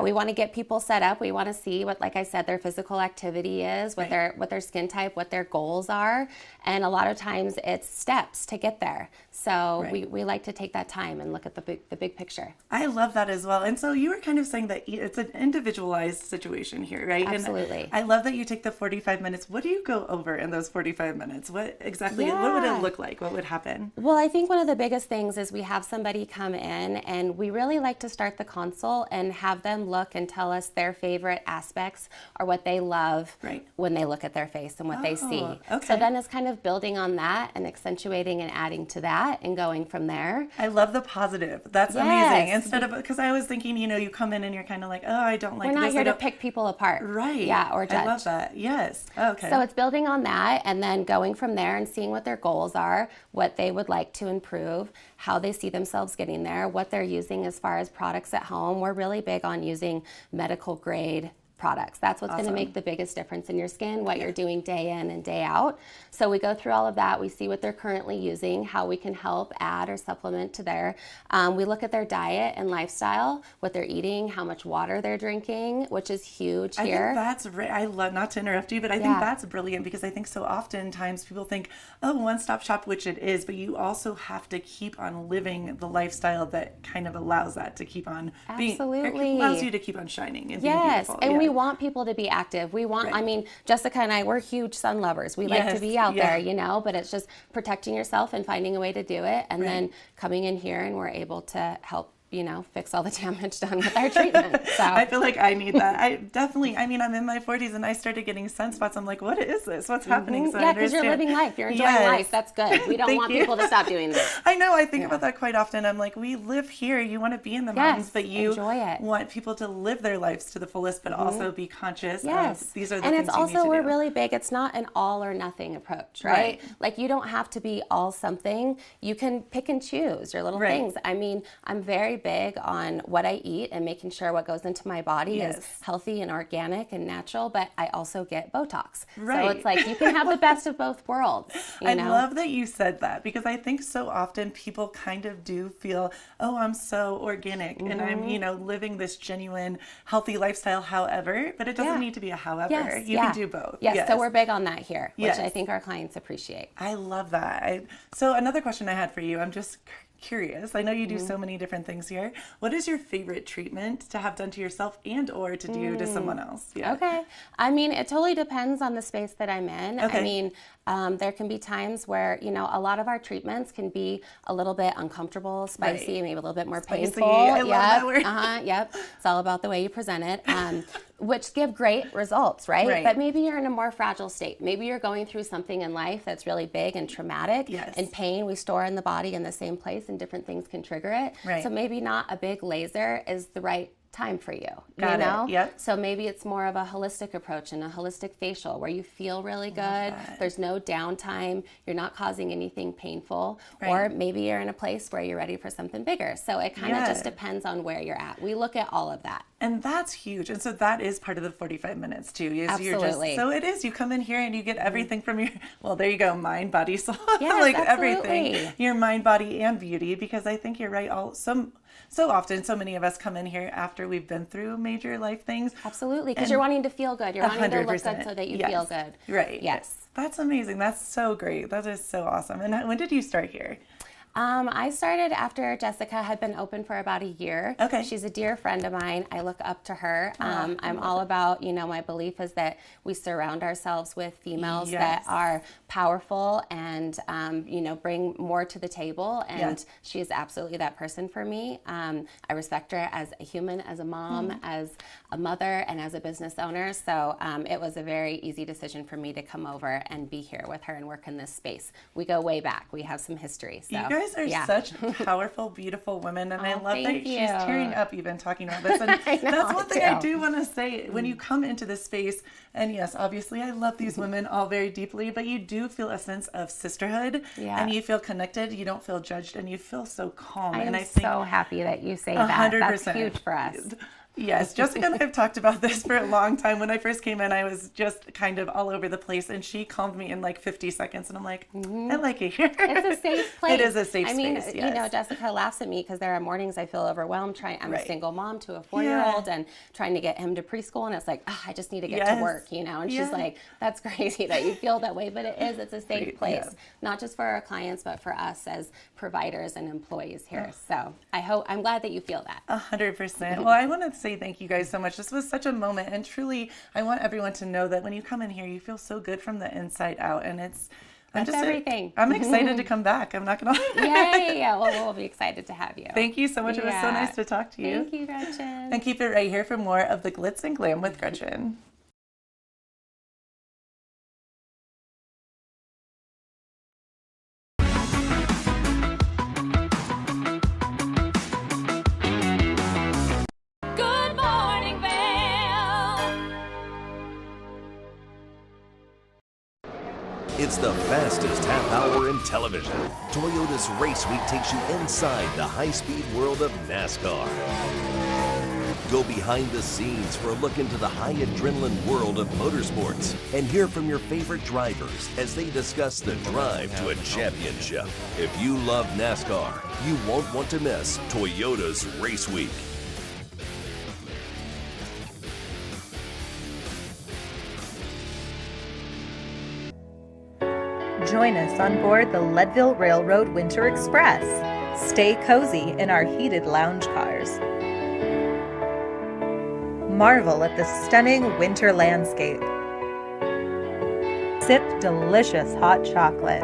we want to get people set up. We want to see what, like I said, their physical activity is, what their skin type, what their goals are. And a lot of times it's steps to get there. So we like to take that time and look at the big picture. I love that as well. And so you were kind of saying that it's an individualized situation here, right? Absolutely. And I love that you take the 45 minutes. What do you go over in those 45 minutes? What exactly, what would it look like? What would happen? Well, I think one of the biggest things is we have somebody come in, and we really like to start the consult and have them look and tell us their favorite aspects or what they love when they look at their face and what they see. Okay. So then it's kind of building on that and accentuating and adding to that and going from there. I love the positive. That's amazing. Instead of, because I was thinking, you know, you come in and you're kind of like, oh, I don't like this. We're not here to pick people apart. Right. Yeah, or judge. I love that. Yes. Okay. So it's building on that and then going from there and seeing what their goals are, what they would like to improve, how they see themselves getting there, what they're using as far as products at home. We're really big on using medical grade products. That's what's going to make the biggest difference in your skin, what you're doing day in and day out. So we go through all of that. We see what they're currently using, how we can help add or supplement to their, we look at their diet and lifestyle, what they're eating, how much water they're drinking, which is huge here. I think that's, I love, not to interrupt you, but I think that's brilliant because I think so oftentimes people think, oh, one-stop shop, which it is, but you also have to keep on living the lifestyle that kind of allows that to keep on being, allows you to keep on shining and being beautiful. And we want people to be active. We want, I mean, Jessica and I, we're huge sun lovers. We like to be out there, you know, but it's just protecting yourself and finding a way to do it. And then coming in here and we're able to help, you know, fix all the damage done with our treatment. So I feel like I need that. I definitely, I mean, I'm in my 40s and I started getting sunspots. I'm like, what is this? What's happening? So yeah, because you're living life. You're enjoying life. That's good. We don't want people to stop doing this. I know. I think about that quite often. I'm like, we live here. You want to be in the mountains, but you enjoy it. Want people to live their lives to the fullest, but also be conscious of these are the and things it's also, you need to we're do. really big. It's not an all or nothing approach, right? Like you don't have to be all something. You can pick and choose your little things. I mean, I'm very big on what I eat and making sure what goes into my body is healthy and organic and natural, but I also get Botox. So it's like you can have the best of both worlds. You know? Love that you said that because I think so often people kind of do feel, oh, I'm so organic and I'm, you know, living this genuine, healthy lifestyle, however, but it doesn't need to be a however. You can do both. Yes, so we're big on that here, which I think our clients appreciate. I love that. So another question I had for you, I'm just curious. I know you do so many different things here. What is your favorite treatment to have done to yourself and or to do to someone else? Okay. I mean, it totally depends on the space that I'm in. Okay. I mean, there can be times where, you know, a lot of our treatments can be a little bit uncomfortable, spicy, maybe a little bit more painful. I love that word. Yep. It's all about the way you present it. Which give great results, right? But maybe you're in a more fragile state. Maybe you're going through something in life that's really big and traumatic. And pain we store in the body in the same place and different things can trigger it. So maybe not a big laser is the right time for you. Got you it. know? Yep. So maybe it's more of a holistic approach and a holistic facial where you feel really good. There's no downtime. You're not causing anything painful. Right. Or maybe you're in a place where you're ready for something bigger. So it kind of just depends on where you're at. We look at all of that. And that's huge. And so that is part of the 45 minutes too. Is Absolutely. So it is. You come in here and you get everything from your, well, there you go, mind, body, soul. Yes, like absolutely. everything. Your mind, body, and beauty. Because I think you're right. So often, so many of us come in here after we've been through major life things. Absolutely. Because you're wanting to feel good. You're wanting to look good 100%. so that you Yes. feel good. Right. Yes. That's amazing. That's so great. That is so awesome. And when did you start here? I started after Jessica had been open for about a year. Okay. She's a dear friend of mine. I look up to her. I'm all about, my belief is that we surround ourselves with females that are powerful and, bring more to the table. And she is absolutely that person for me. I respect her as a human, as a mom, as a mother, and as a business owner. So it was a very easy decision for me to come over and be here with her and work in this space. We go way back. We have some history. So. You guys are such powerful, beautiful women, and I love that thank she's you. tearing up even talking about this. And that's one thing I do want to say. When you come into this space, and yes, obviously I love these women all very deeply, but you do feel a sense of sisterhood, and you feel connected. You don't feel judged, and you feel so calm. I am and I think so happy that you say that. 100%. That's huge for us. Yes, Jessica and I have talked about this for a long time. When I first came in, I was just kind of all over the place, and she calmed me in like 50 seconds, and I'm like, I like it here. It's a safe place. It is a safe space, yes. Jessica laughs at me because there are mornings I feel overwhelmed. I'm a single mom to a 4-year-old and trying to get him to preschool, and it's like, I just need to get to work, And she's like, that's crazy that you feel that way, but it's a safe place, not just for our clients, but for us as providers and employees here. So I'm glad that you feel that. 100%. Well, I want to say thank you guys so much. This was such a moment, and truly, I want everyone to know that when you come in here, you feel so good from the inside out, and That's everything. I'm excited to come back. I'm not gonna. Yeah. Well, we'll be excited to have you. Thank you so much. It was so nice to talk to you. Thank you, Gretchen. And keep it right here for more of the Glitz and Glam with Gretchen. Good morning, Vail. It's the fastest half hour in television. Toyota's Race Week takes you inside the high-speed world of NASCAR. Go behind the scenes for a look into the high adrenaline world of motorsports and hear from your favorite drivers as they discuss the drive to a championship. If you love NASCAR, you won't want to miss Toyota's Race Week. Join us on board the Leadville Railroad Winter Express. Stay cozy in our heated lounge cars. Marvel at the stunning winter landscape. Sip delicious hot chocolate.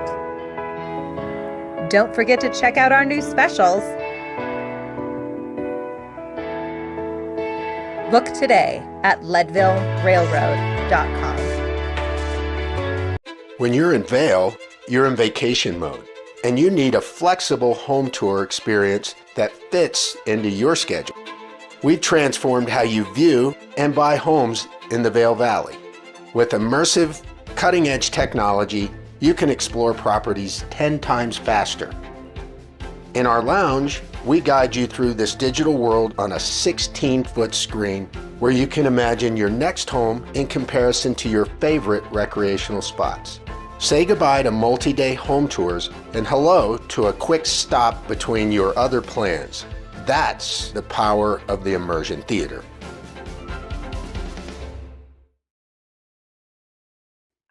Don't forget to check out our new specials. Book today at leadvillerailroad.com. When you're in Vail, you're in vacation mode, and you need a flexible home tour experience that fits into your schedule. We've transformed how you view and buy homes in the Vail Valley. With immersive, cutting-edge technology, you can explore properties 10 times faster. In our lounge, we guide you through this digital world on a 16-foot screen where you can imagine your next home in comparison to your favorite recreational spots. Say goodbye to multi-day home tours and hello to a quick stop between your other plans. That's the power of the immersion theater.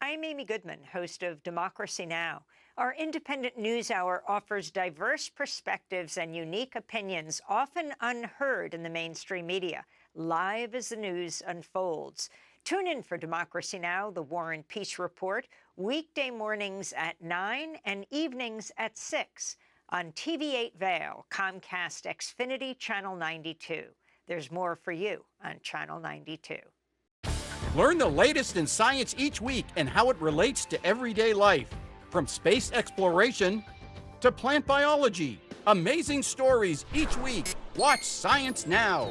I'm Amy Goodman, host of Democracy Now! Our independent news hour offers diverse perspectives and unique opinions, often unheard in the mainstream media, live as the news unfolds. Tune in for Democracy Now!, the War and Peace Report, weekday mornings at 9 and evenings at 6 on TV8 Vail, Comcast Xfinity Channel 92. There's more for you on Channel 92. Learn the latest in science each week and how it relates to everyday life. From space exploration to plant biology. Amazing stories each week. Watch Science Now.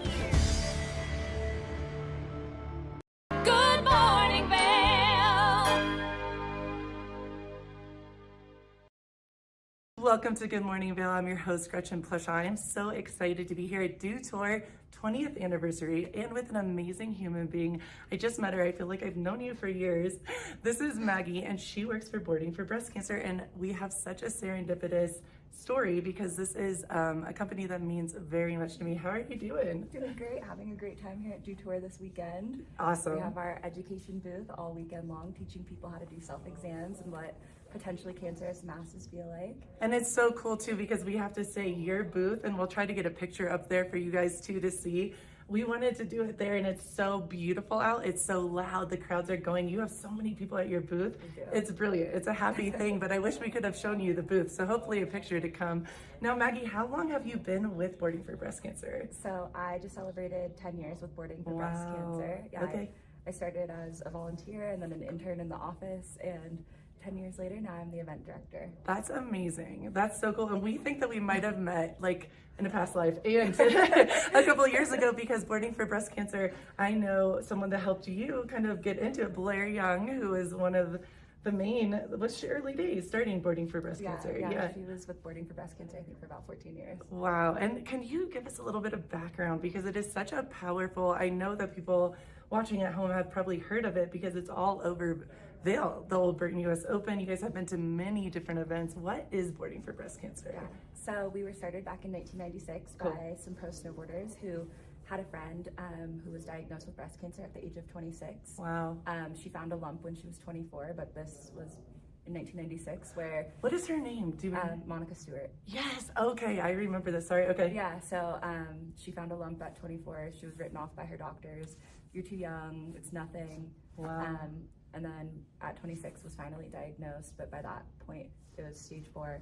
Welcome to Good Morning Vail. I'm your host, Gretchen Plushaw. I am so excited to be here due to our 20th anniversary and with an amazing human being. I just met her. I feel like I've known you for years. This is Maggie, and she works for Boarding for Breast Cancer, and we have such a serendipitous story because this is a company that means very much to me. How are you doing? Doing great. Having a great time here at Dew Tour this weekend. Awesome. We have our education booth all weekend long, teaching people how to do self-exams and what potentially cancerous masses feel like. And it's so cool too because we have to say your booth, and we'll try to get a picture up there for you guys too to see. We wanted to do it there, and it's so beautiful out. It's so loud. The crowds are going. You have so many people at your booth. It's brilliant. It's a happy thing, but I wish we could have shown you the booth. So hopefully a picture to come. Now, Maggie, how long have you been with Boarding for Breast Cancer? So I just celebrated 10 years with Boarding for Breast Cancer. Yeah, Okay. I started as a volunteer and then an intern in the office, and 10 years later, now I'm the event director. That's amazing. That's so cool. And we think that we might have met like in a past life and a couple of years ago because Boarding for Breast Cancer, I know someone that helped you kind of get into it, Blair Young, who is one of the main, what's your early days starting Boarding for Breast Cancer? Yeah, she was with Boarding for Breast Cancer, I think, for about 14 years. Wow. And can you give us a little bit of background because it is such a powerful, I know that people watching at home have probably heard of it because it's all over Vail, the old Burton US Open. You guys have been to many different events. What is Boarding for Breast Cancer? Yeah. So we were started back in 1996 by some pro snowboarders who had a friend who was diagnosed with breast cancer at the age of 26. Wow. She found a lump when she was 24, but this was in 1996 where... What is her name? Monica Stewart. Yes, okay, I remember this, sorry, okay. Yeah, so she found a lump at 24. She was written off by her doctors. You're too young, it's nothing. Wow. And then at 26 was finally diagnosed, but by that point it was stage 4.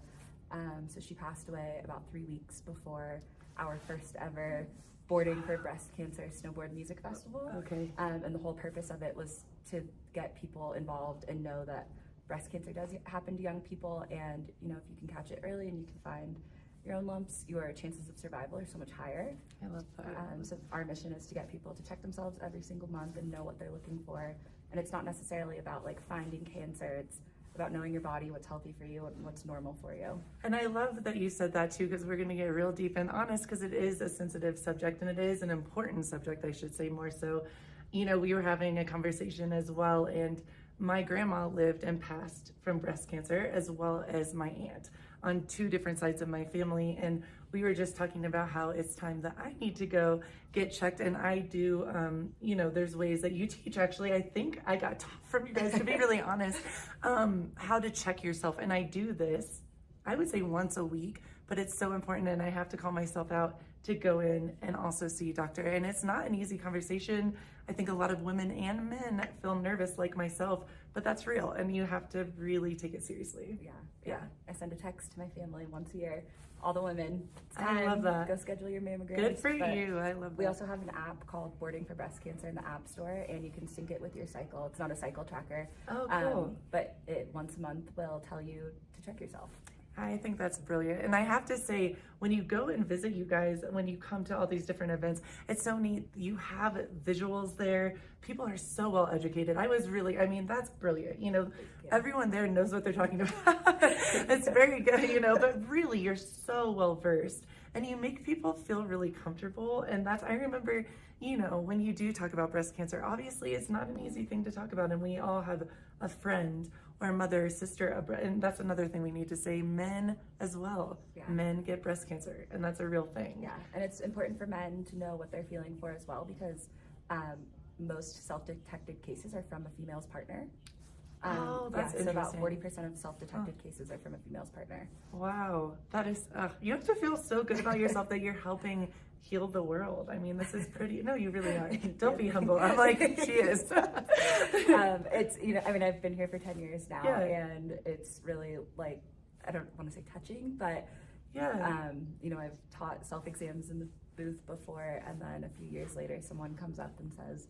So she passed away about 3 weeks before our first ever Boarding for Breast Cancer Snowboard Music Festival. Okay. And the whole purpose of it was to get people involved and know that breast cancer does happen to young people, and you know, if you can catch it early and you can find your own lumps, your chances of survival are so much higher. I love that. So our mission is to get people to check themselves every single month and know what they're looking for. And it's not necessarily about like finding cancer, it's about knowing your body, what's healthy for you, and what's normal for you. And I love that you said that too, because we're going to get real deep and honest, because it is a sensitive subject, and it is an important subject, I should say more so. You know, we were having a conversation as well, and my grandma lived and passed from breast cancer, as well as my aunt, on 2 different sides of my family. And we were just talking about how it's time that I need to go get checked. And I do, you know, there's ways that you teach, actually. I think I got taught from you guys, to be really honest, how to check yourself. And I do this, I would say once a week, but it's so important. And I have to call myself out to go in and also see a doctor. And it's not an easy conversation. I think a lot of women and men feel nervous like myself, but that's real. And you have to really take it seriously. Yeah. I send a text to my family once a year. All the women, it's I time, love that. go schedule your mammograms. Good for But you, I love that. We also have an app called Boarding for Breast Cancer in the App Store, and you can sync it with your cycle. It's not a cycle tracker. Oh, cool. But it once a month will tell you to check yourself. I think that's brilliant. And I have to say, when you go and visit you guys, when you come to all these different events, it's so neat. You have visuals there. People are so well educated. I mean, that's brilliant. You know, everyone there knows what they're talking about. It's very good, you know, but really you're so well versed and you make people feel really comfortable. And I remember, you know, when you do talk about breast cancer, obviously it's not an easy thing to talk about. And we all have a friend or a mother or sister, and that's another thing we need to say, men as well. Yeah. Men get breast cancer, and that's a real thing. Yeah, and it's important for men to know what they're feeling for as well, because most self-detected cases are from a female's partner. That's so about interesting. 40% of self-detected cases are from a female's partner. Wow, that is, you have to feel so good about yourself that you're helping heal the world. I mean, this is pretty, no, you really are. Don't be humble. I'm like, she is. It's, you know, I mean, I've been here for 10 years now, Yeah. and it's really like, I don't want to say touching, but yeah. You know, I've taught self-exams in the booth before, and then a few years later, someone comes up and says,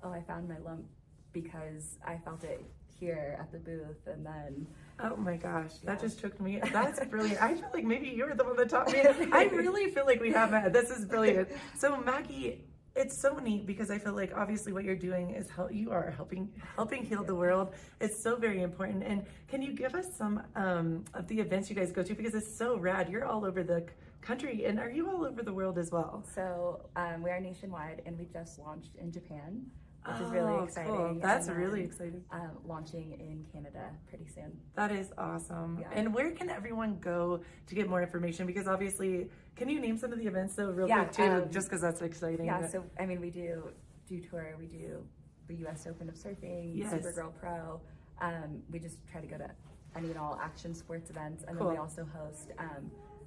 oh, I found my lump because I felt it here at the booth, and then oh my gosh, that just took me. That's brilliant. I feel like maybe you were the one that taught me. I really feel like we have met. This is brilliant. So Maggie, it's so neat because I feel like obviously what you're doing is you are helping heal the world. It's so very important. And can you give us some of the events you guys go to, because it's so rad. You're all over the country, and are you all over the world as well? So we are nationwide, and we just launched in Japan, which is really exciting. Cool. That's really exciting. Launching in Canada pretty soon. That is awesome. Yeah. And where can everyone go to get more information? Because obviously, can you name some of the events though real quick too, just because that's exciting? Yeah, so I mean, we do tour, we do the US Open of Surfing, Yes. Supergirl Pro. We just try to go to any and all action sports events, and Cool. then we also host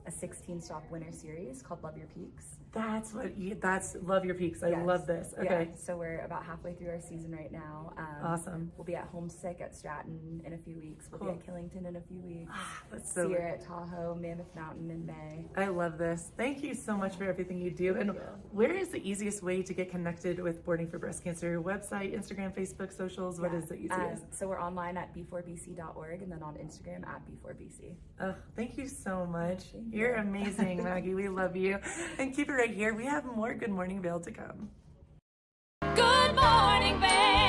a 16-stop winter series called Love Your Peaks. That's Love Your Peaks. I Yes. love this. Okay. Yeah. So we're about halfway through our season right now. Awesome. We'll be at Homesick at Stratton in a few weeks. We'll Cool. be at Killington in a few weeks. That's so Sierra good. at Tahoe, Mammoth Mountain in May. I love this. Thank you so much for everything you do. And where is the easiest way to get connected with Boarding for Breast Cancer? Website, Instagram, Facebook, socials? What is the easiest? So we're online at b4bc.org and then on Instagram at b4bc. Oh, thank you so much. You're amazing, Maggie. We love you. And keep it right here. We have more Good Morning Vail to come. Good morning, Vail.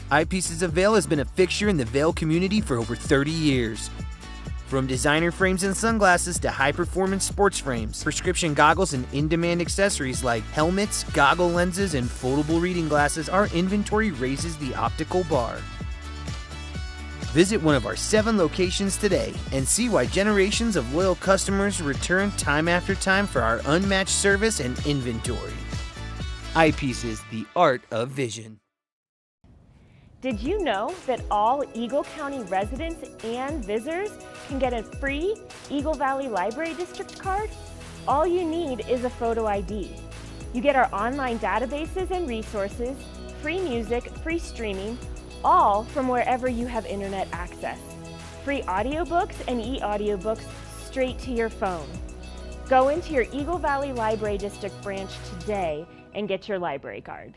Eyepieces of Vail has been a fixture in the Vail community for over 30 years. From designer frames and sunglasses to high-performance sports frames, prescription goggles, and in-demand accessories like helmets, goggle lenses, and foldable reading glasses, our inventory raises the optical bar. Visit one of our 7 locations today and see why generations of loyal customers return time after time for our unmatched service and inventory. Eyepieces, the art of vision. Did you know that all Eagle County residents and visitors can get a free Eagle Valley Library District card? All you need is a photo ID. You get our online databases and resources, free music, free streaming, all from wherever you have internet access. Free audiobooks and e-audiobooks straight to your phone. Go into your Eagle Valley Library District branch today and get your library card.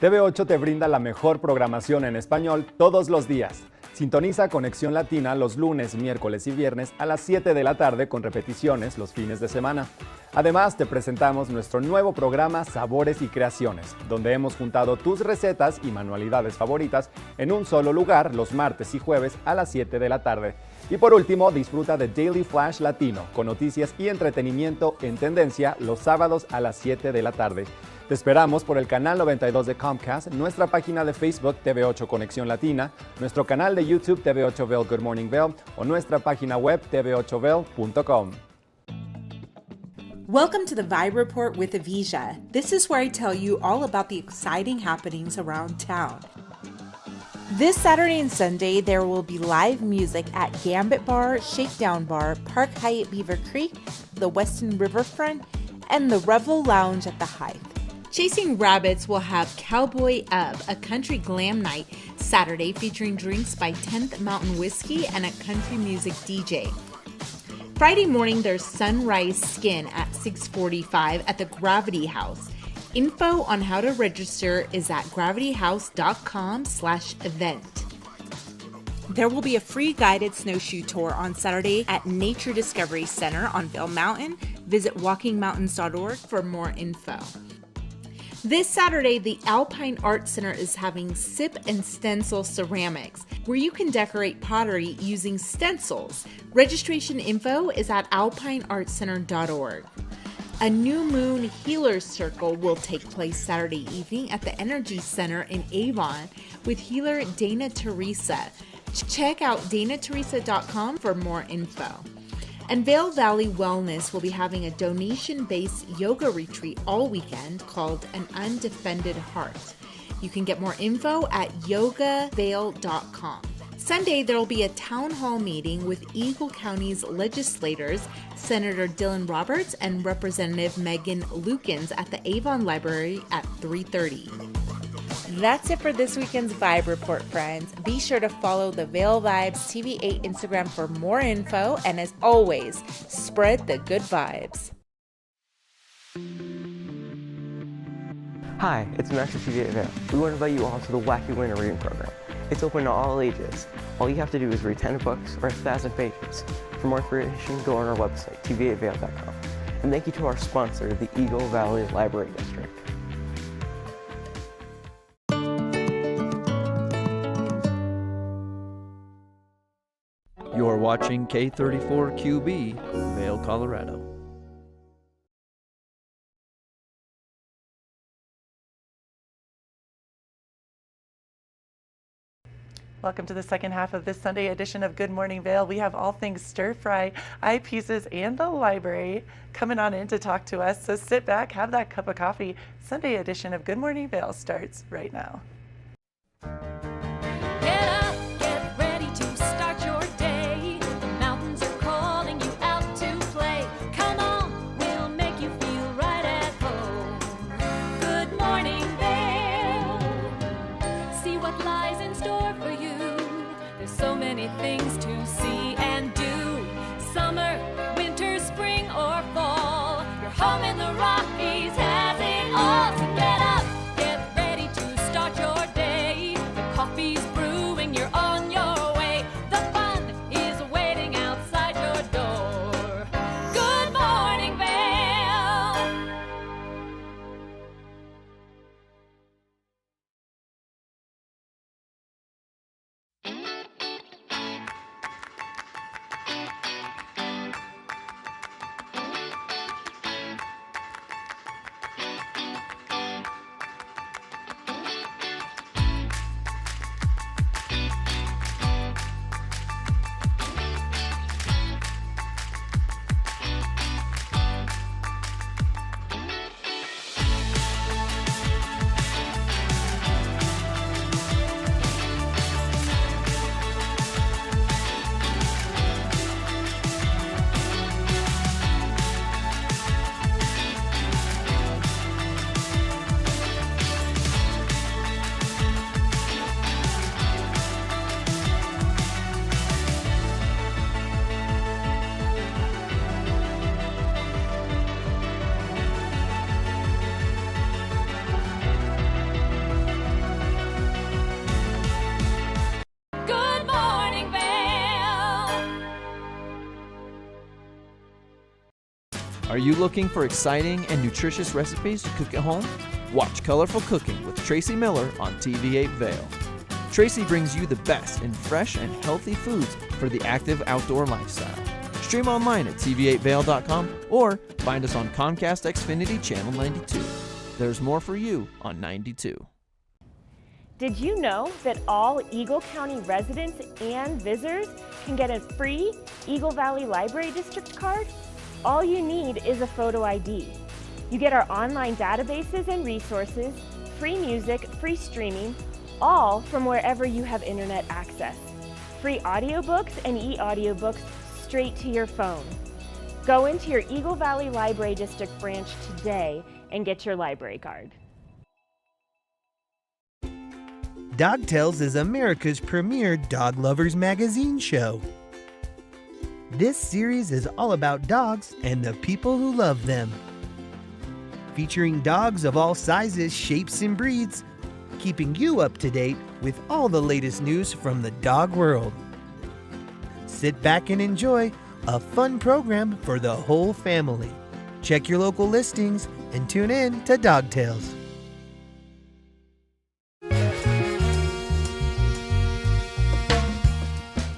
TV8 te brinda la mejor programación en español todos los días. Sintoniza Conexión Latina los lunes, miércoles y viernes a las 7 de la tarde con repeticiones los fines de semana. Además, te presentamos nuestro nuevo programa Sabores y Creaciones, donde hemos juntado tus recetas y manualidades favoritas en un solo lugar los martes y jueves a las 7 de la tarde. Y por último, disfruta de Daily Flash Latino, con noticias y entretenimiento en tendencia los sábados a las 7 de la tarde. Te esperamos por el canal 92 de Comcast, nuestra página de Facebook TV8 Conexión Latina, nuestro canal de YouTube TV8 Vail Good Morning Vail o nuestra página web tv8vail.com. Welcome to the Vibe Report with Avija. This is where I tell you all about the exciting happenings around town. This Saturday and Sunday, there will be live music at Gambit Bar, Shakedown Bar, Park Hyatt Beaver Creek, the Weston Riverfront, and the Revel Lounge at the Hythe. Chasing Rabbits will have Cowboy Up, a country glam night, Saturday featuring drinks by 10th Mountain Whiskey and a country music DJ. Friday morning, there's Sunrise Skin at 6:45 at the Gravity House. Info on how to register is at gravityhouse.com/event. There will be a free guided snowshoe tour on Saturday at Nature Discovery Center on Vail Mountain. Visit walkingmountains.org for more info. This Saturday, the Alpine Art Center is having Sip and Stencil Ceramics, where you can decorate pottery using stencils. Registration info is at alpineartcenter.org. A New Moon Healer's Circle will take place Saturday evening at the Energy Center in Avon with healer Dana Teresa. Check out danateresa.com for more info. And Vail Valley Wellness will be having a donation-based yoga retreat all weekend called An Undefended Heart. You can get more info at yogavail.com. Sunday, there will be a town hall meeting with Eagle County's legislators, Senator Dylan Roberts and Representative Megan Lukens at the Avon Library at 3:30. That's it for this weekend's Vibe Report, friends. Be sure to follow the Vail Vibes TV8 Instagram for more info, and as always, spread the good vibes. Hi, it's Max at TV8 Vail. We want to invite you all to the Wacky Winter Reading Program. It's open to all ages. All you have to do is read 10 books or 1,000 pages. For more information, go on our website, tv8vail.com. And thank you to our sponsor, the Eagle Valley Library District. You're watching K34QB, Vail, Colorado. Welcome to the second half of this Sunday edition of Good Morning Vail. We have all things stir fry, eyepieces, and the library coming on in to talk to us. So sit back, have that cup of coffee. Sunday edition of Good Morning Vail starts right now. Get up, get ready to start your day. The mountains are calling you out to play. Come on, we'll make you feel right at home. Good morning, Vail. See what lies in store for you. There's so many things to see and do. Summer, winter, spring, or fall. Your home in the Rockies has it all. So get up, get ready to start your day. The coffee's brewing, you're on your way. The fun is waiting outside your door. Good morning, Vail. Good morning, Vail. Are you looking for exciting and nutritious recipes to cook at home? Watch Colorful Cooking with Tracy Miller on TV8 Vail. Tracy brings you the best in fresh and healthy foods for the active outdoor lifestyle. Stream online at tv8vail.com or find us on Comcast Xfinity Channel 92. There's more for you on 92. Did you know that all Eagle County residents and visitors can get a free Eagle Valley Library District card? All you need is a photo ID. You get our online databases and resources, free music, free streaming, all from wherever you have internet access. Free audiobooks and e-audiobooks straight to your phone. Go into your Eagle Valley Library District branch today and get your library card. Dog Tales is America's premier dog lovers magazine show. This series is all about dogs and the people who love them. Featuring dogs of all sizes, shapes, and breeds, keeping you up to date with all the latest news from the dog world. Sit back and enjoy a fun program for the whole family. Check your local listings and tune in to Dog Tales.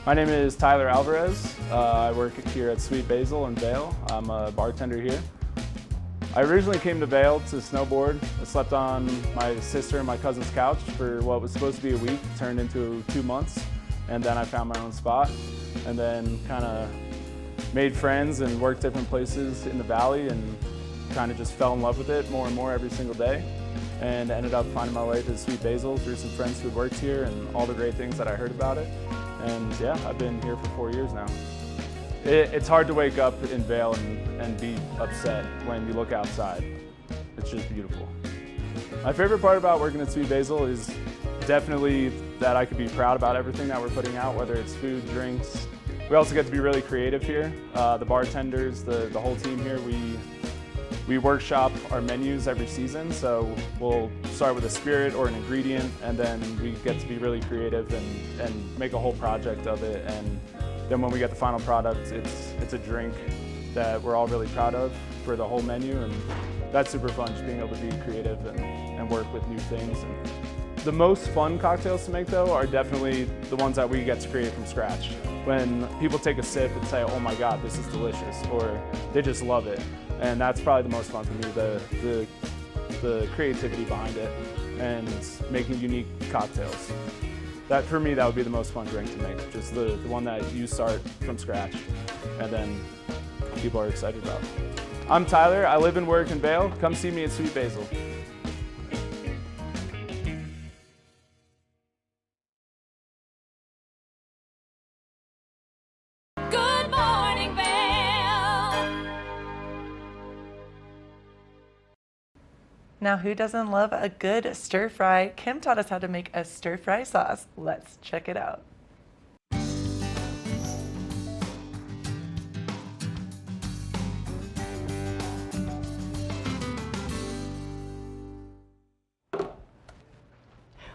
My name is Tyler Alvarez. I work here at Sweet Basil in Vail. I'm a bartender here. I originally came to Vail to snowboard. I slept on my sister and my cousin's couch for what was supposed to be a week, turned into 2 months, and then I found my own spot, and then kind of made friends and worked different places in the valley and kind of just fell in love with it more and more every single day, and ended up finding my way to Sweet Basil through some friends who had worked here and all the great things that I heard about it. And yeah, I've been here for 4 years now. It's hard to wake up in Vail and be upset when you look outside. It's just beautiful. My favorite part about working at Sweet Basil is definitely that I could be proud about everything that we're putting out, whether it's food, drinks. We also get to be really creative here. The bartenders, the whole team here, we workshop our menus every season, so we'll start with a spirit or an ingredient, and then we get to be really creative and make a whole project of it. And then when we get the final product, it's a drink that we're all really proud of for the whole menu, and that's super fun, just being able to be creative and work with new things. And the most fun cocktails to make, though, are definitely the ones that we get to create from scratch. When people take a sip and say, oh my God, this is delicious, or they just love it. And that's probably the most fun for me, the creativity behind it and making unique cocktails. That, for me, that would be the most fun drink to make, just the one that you start from scratch and then people are excited about. I'm Tyler, I live and work in Vail. Come see me at Sweet Basil. Good morning, Vail. Now, who doesn't love a good stir fry? Kim taught us how to make a stir fry sauce. Let's check it out.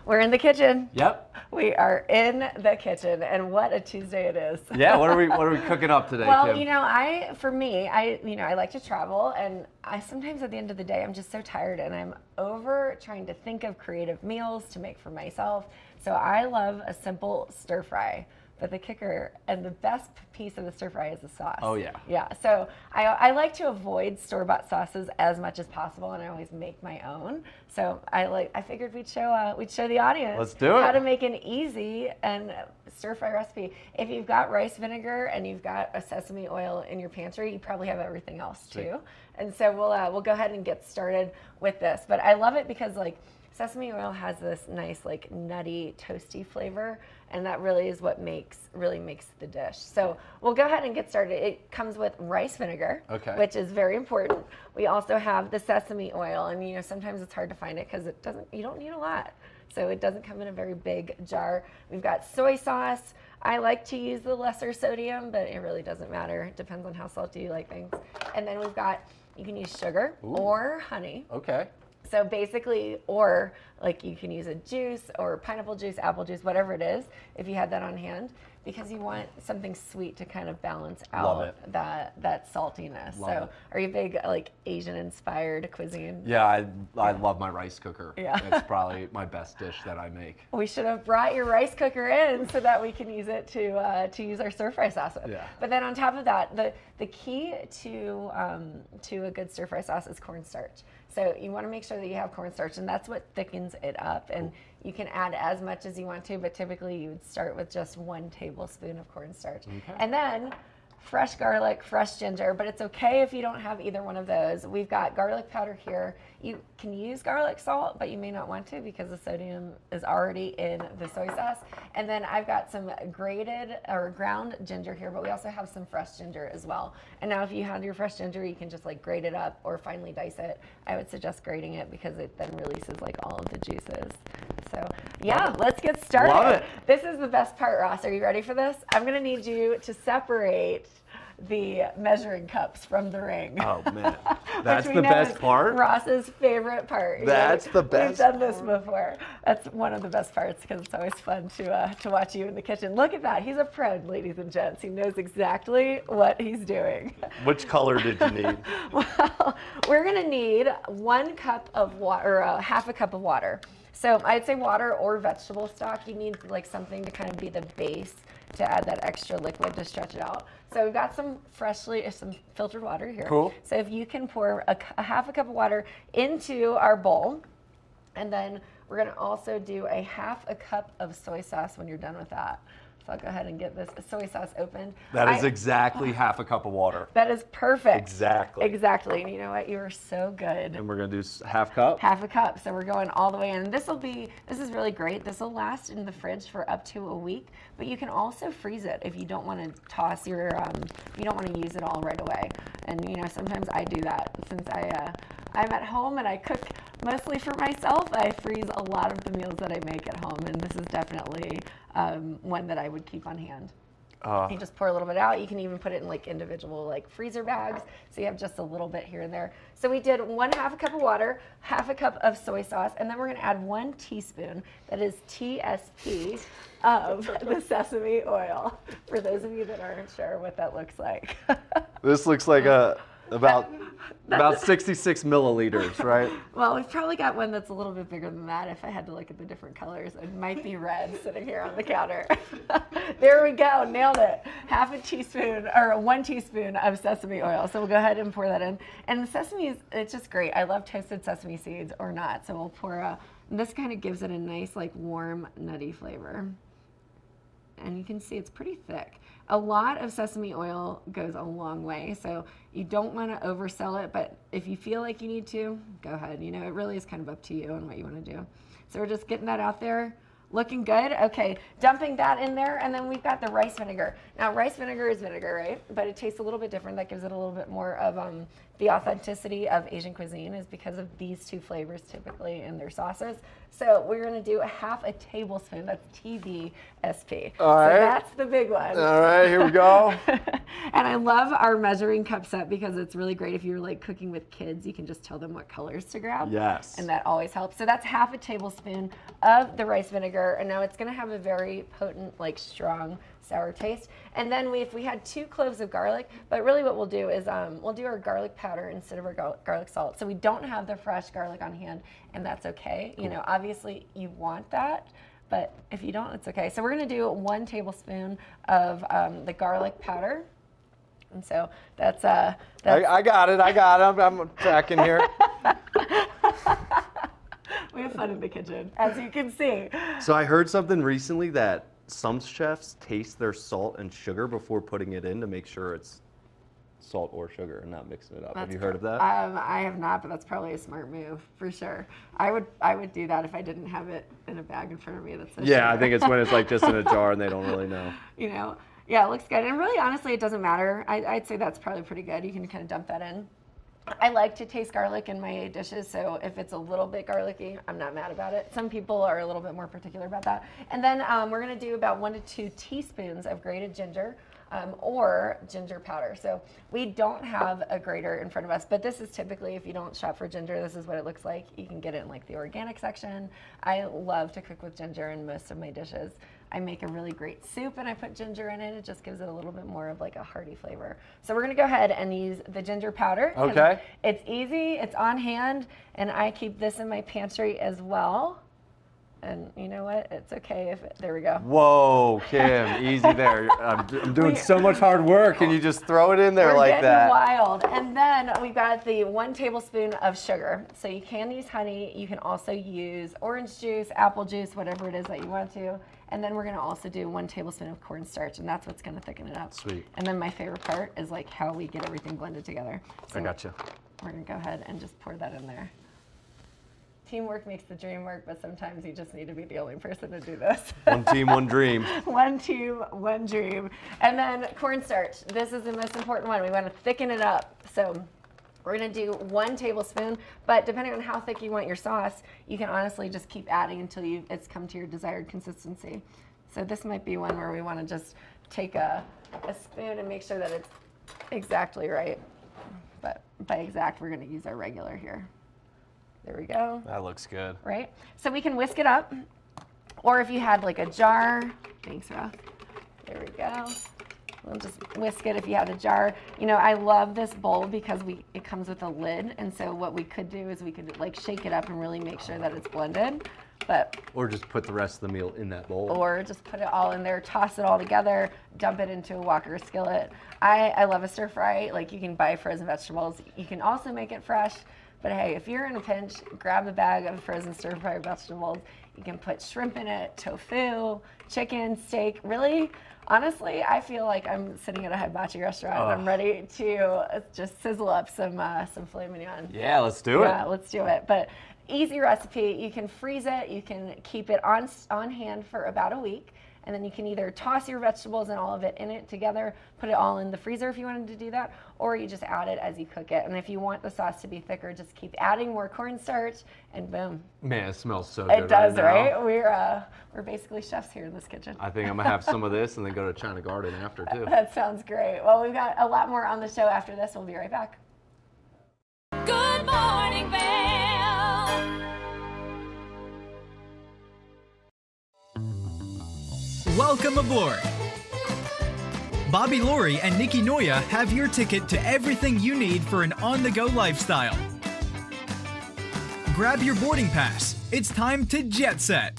We're in the kitchen. Yep. We are in the kitchen, and what a Tuesday it is. Yeah, what are we cooking up today, Well, Kim? you know, I like to travel, and I sometimes at the end of the day, I'm just so tired, and I'm over trying to think of creative meals to make for myself. So I love a simple stir fry. But the kicker and the best piece of the stir fry is the sauce. Oh yeah. Yeah. So I like to avoid store-bought sauces as much as possible, and I always make my own. So I figured we'd show the audience Let's do it. how to make an easy and stir fry recipe. If you've got rice vinegar and you've got a sesame oil in your pantry, you probably have everything else too. And so we'll go ahead and get started with this. But I love it because sesame oil has this nice nutty toasty flavor, and that really is what makes the dish. So we'll go ahead and get started. It comes with rice vinegar, which is very important. We also have the sesame oil, and sometimes it's hard to find it because you don't need a lot. So it doesn't come in a very big jar. We've got soy sauce. I like to use the lesser sodium, but it really doesn't matter. It depends on how salty you like things. And then you can use sugar or honey. Okay. So basically, or you can use a juice or pineapple juice, apple juice, whatever it is, if you have that on hand, because you want something sweet to kind of balance out that saltiness. Love it. Are you big Asian-inspired cuisine? Yeah, I love my rice cooker. Yeah. It's probably my best dish that I make. We should have brought your rice cooker in so that we can use it to use our stir fry sauce with. Yeah. But then on top of that, the key to a good stir fry sauce is cornstarch. So you want to make sure that you have cornstarch, and that's what thickens it up. And you can add as much as you want to, but typically you would start with just 1 tablespoon of cornstarch. Okay. And then fresh garlic, fresh ginger, but it's okay if you don't have either one of those. We've got garlic powder here. You can use garlic salt, but you may not want to because the sodium is already in the soy sauce. And then I've got some grated or ground ginger here, but we also have some fresh ginger as well. And now if you have your fresh ginger, you can just grate it up or finely dice it. I would suggest grating it because it then releases all of the juices. So yeah, let's get started. Love it. This is the best part, Ross. Are you ready for this? I'm gonna need you to separate the measuring cups from the ring. Oh man, that's the best part? Ross's favorite part. That's the best We've done this before. That's one of the best parts because it's always fun to watch you in the kitchen. Look at that. He's a pro, ladies and gents. He knows exactly what he's doing. Which color did you need? Well, we're gonna need 1 cup of water, or half a cup of water. So I'd say water or vegetable stock. You need something to kind of be the base to add that extra liquid to stretch it out. So we've got some filtered water here. Cool. So if you can pour a half a cup of water into our bowl, and then we're gonna also do a half a cup of soy sauce when you're done with that. So I'll go ahead and get this soy sauce opened. That is exactly half a cup of water. That is perfect. Exactly. Exactly. And you know what? You are so good. And we're going to do half cup? Half a cup. So we're going all the way in. This is really great. This will last in the fridge for up to a week, but you can also freeze it if you don't want to toss your, you don't want to use it all right away. And you know, sometimes I do that since I'm at home and I cook mostly for myself. I freeze a lot of the meals that I make at home, and this is definitely one that I would keep on hand. You just pour a little bit out. You can even put it in like individual like freezer bags, so you have just a little bit here and there. So we did 1/2 cup of water, 1/2 cup of soy sauce, and then we're gonna add 1 teaspoon, that is TSP, of the sesame oil, for those of you that aren't sure what that looks like. This looks like about 66 milliliters, right? Well, we've probably got one that's a little bit bigger than that. If I had to look at the different colors, it might be red sitting here on the counter. There we go, nailed it. 1/2 teaspoon or 1 teaspoon of sesame oil. So we'll go ahead and pour that in. And the sesame, it's just great. I love toasted sesame seeds or not. So we'll pour this kind of gives it a nice like warm, nutty flavor. And you can see it's pretty thick. A lot of sesame oil goes a long way, so you don't want to oversell it, but if you feel like you need to, go ahead. You know, it really is kind of up to you and what you want to do. So we're just getting that out there. Looking good. Okay, dumping that in there, and then we've got the rice vinegar. Now, rice vinegar is vinegar, right? But it tastes a little bit different. That gives it a little bit more of the authenticity of Asian cuisine is because of these two flavors typically in their sauces. So we're gonna do 1/2 tablespoon, that's TBSP. All right. So that's the big one. All right, here we go. And I love our measuring cup set because it's really great if you're like cooking with kids, you can just tell them what colors to grab. Yes. And that always helps. So that's 1/2 tablespoon of the rice vinegar. And now it's gonna have a very potent, like strong sour taste. And then if we had 2 cloves of garlic, but really what we'll do is we'll do our garlic powder instead of our garlic salt. So we don't have the fresh garlic on hand, and that's okay. You know, obviously you want that, but if you don't, it's okay. So we're gonna do 1 tablespoon of the garlic powder. And so that's I got it. I'm back in here. We have fun in the kitchen, as you can see. So I heard something recently that some chefs taste their salt and sugar before putting it in to make sure it's salt or sugar and not mixing it up. Have you heard of that? I have not, but that's probably a smart move for sure. I would do that if I didn't have it in a bag in front of me. That's so yeah, sugar. I think it's when it's like just in a jar and they don't really know. You know, yeah, it looks good. And really, honestly, it doesn't matter. I'd say that's probably pretty good. You can kind of dump that in. I like to taste garlic in my dishes, so if it's a little bit garlicky, I'm not mad about it. Some people are a little bit more particular about that. And then we're gonna do about 1 to 2 teaspoons of grated ginger or ginger powder. So we don't have a grater in front of us, but this is typically, if you don't shop for ginger, this is what it looks like. You can get it in like the organic section. I love to cook with ginger in most of my dishes. I make a really great soup and I put ginger in it. It just gives it a little bit more of like a hearty flavor. So we're gonna go ahead and use the ginger powder. Okay. It's easy, it's on hand, and I keep this in my pantry as well. And you know what? It's okay if there we go. Whoa, Kim, easy there. I'm doing so much hard work and you just throw it in there like that. We're getting wild. And then we've got the 1 tablespoon of sugar. So you can use honey. You can also use orange juice, apple juice, whatever it is that you want to. And then we're gonna also do 1 tablespoon of cornstarch, and that's what's gonna thicken it up. Sweet. And then my favorite part is like how we get everything blended together. So I gotcha. we're gonna go ahead and just pour that in there. Teamwork makes the dream work, but sometimes you just need to be the only person to do this. One team, one dream. One team, one dream. And then cornstarch. This is the most important one. We want to thicken it up. So we're going to do 1 tablespoon, but depending on how thick you want your sauce, you can honestly just keep adding until it's come to your desired consistency. So this might be one where we want to just take a spoon and make sure that it's exactly right. But by exact, we're going to use our regular here. There we go. That looks good. Right? So we can whisk it up. Or if you had like a jar, thanks, Ralph. There we go. We'll just whisk it if you had a jar. You know, I love this bowl because it comes with a lid. And so what we could do is we could like shake it up and really make sure that it's blended. Or just put the rest of the meal in that bowl. Or just put it all in there, toss it all together, dump it into a wok or a skillet. I love a stir fry. Like you can buy frozen vegetables. You can also make it fresh. But hey, if you're in a pinch, grab a bag of frozen stir-fried vegetables. You can put shrimp in it, tofu, chicken, steak. Really, honestly, I feel like I'm sitting at a hibachi restaurant. And I'm ready to just sizzle up some filet mignon. Yeah, let's do it. Yeah, let's do it. But easy recipe. You can freeze it. You can keep it on hand for about a week. And then you can either toss your vegetables and all of it in it together, put it all in the freezer if you wanted to do that, or you just add it as you cook it. And if you want the sauce to be thicker, just keep adding more cornstarch, and boom. Man, it smells so good. It does, right? now. We're basically chefs here in this kitchen. I think I'm gonna have some of this and then go to China Garden after too. That sounds great. Well, we've got a lot more on the show after this. We'll be right back. Good morning, Vail. Welcome aboard. Bobby Laurie and Nikki Noya have your ticket to everything you need for an on-the-go lifestyle. Grab your boarding pass. It's time to jet set.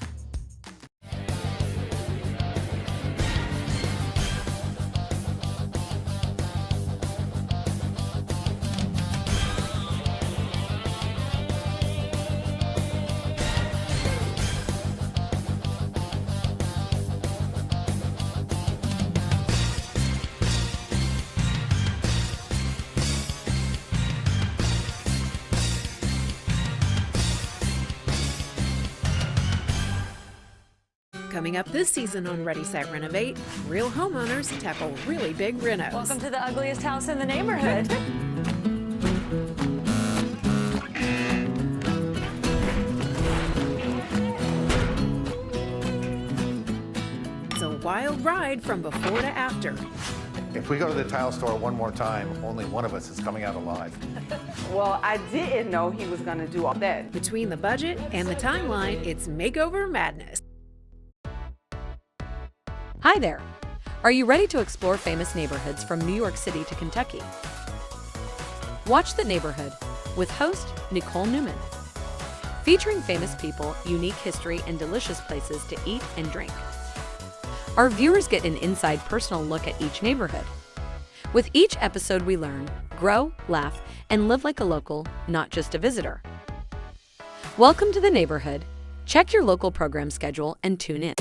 Coming up this season on Ready, Set, Renovate, real homeowners tackle really big renos. Welcome to the ugliest house in the neighborhood. It's a wild ride from before to after. If we go to the tile store one more time, only one of us is coming out alive. Well, I didn't know he was going to do all that. Between the budget and the timeline, it's makeover madness. Hi there. Are you ready to explore famous neighborhoods from New York City to Kentucky? Watch The Neighborhood with host Nicole Newman. Featuring famous people, unique history, and delicious places to eat and drink. Our viewers get an inside personal look at each neighborhood. With each episode we learn, grow, laugh, and live like a local, not just a visitor. Welcome to The Neighborhood. Check your local program schedule and tune in.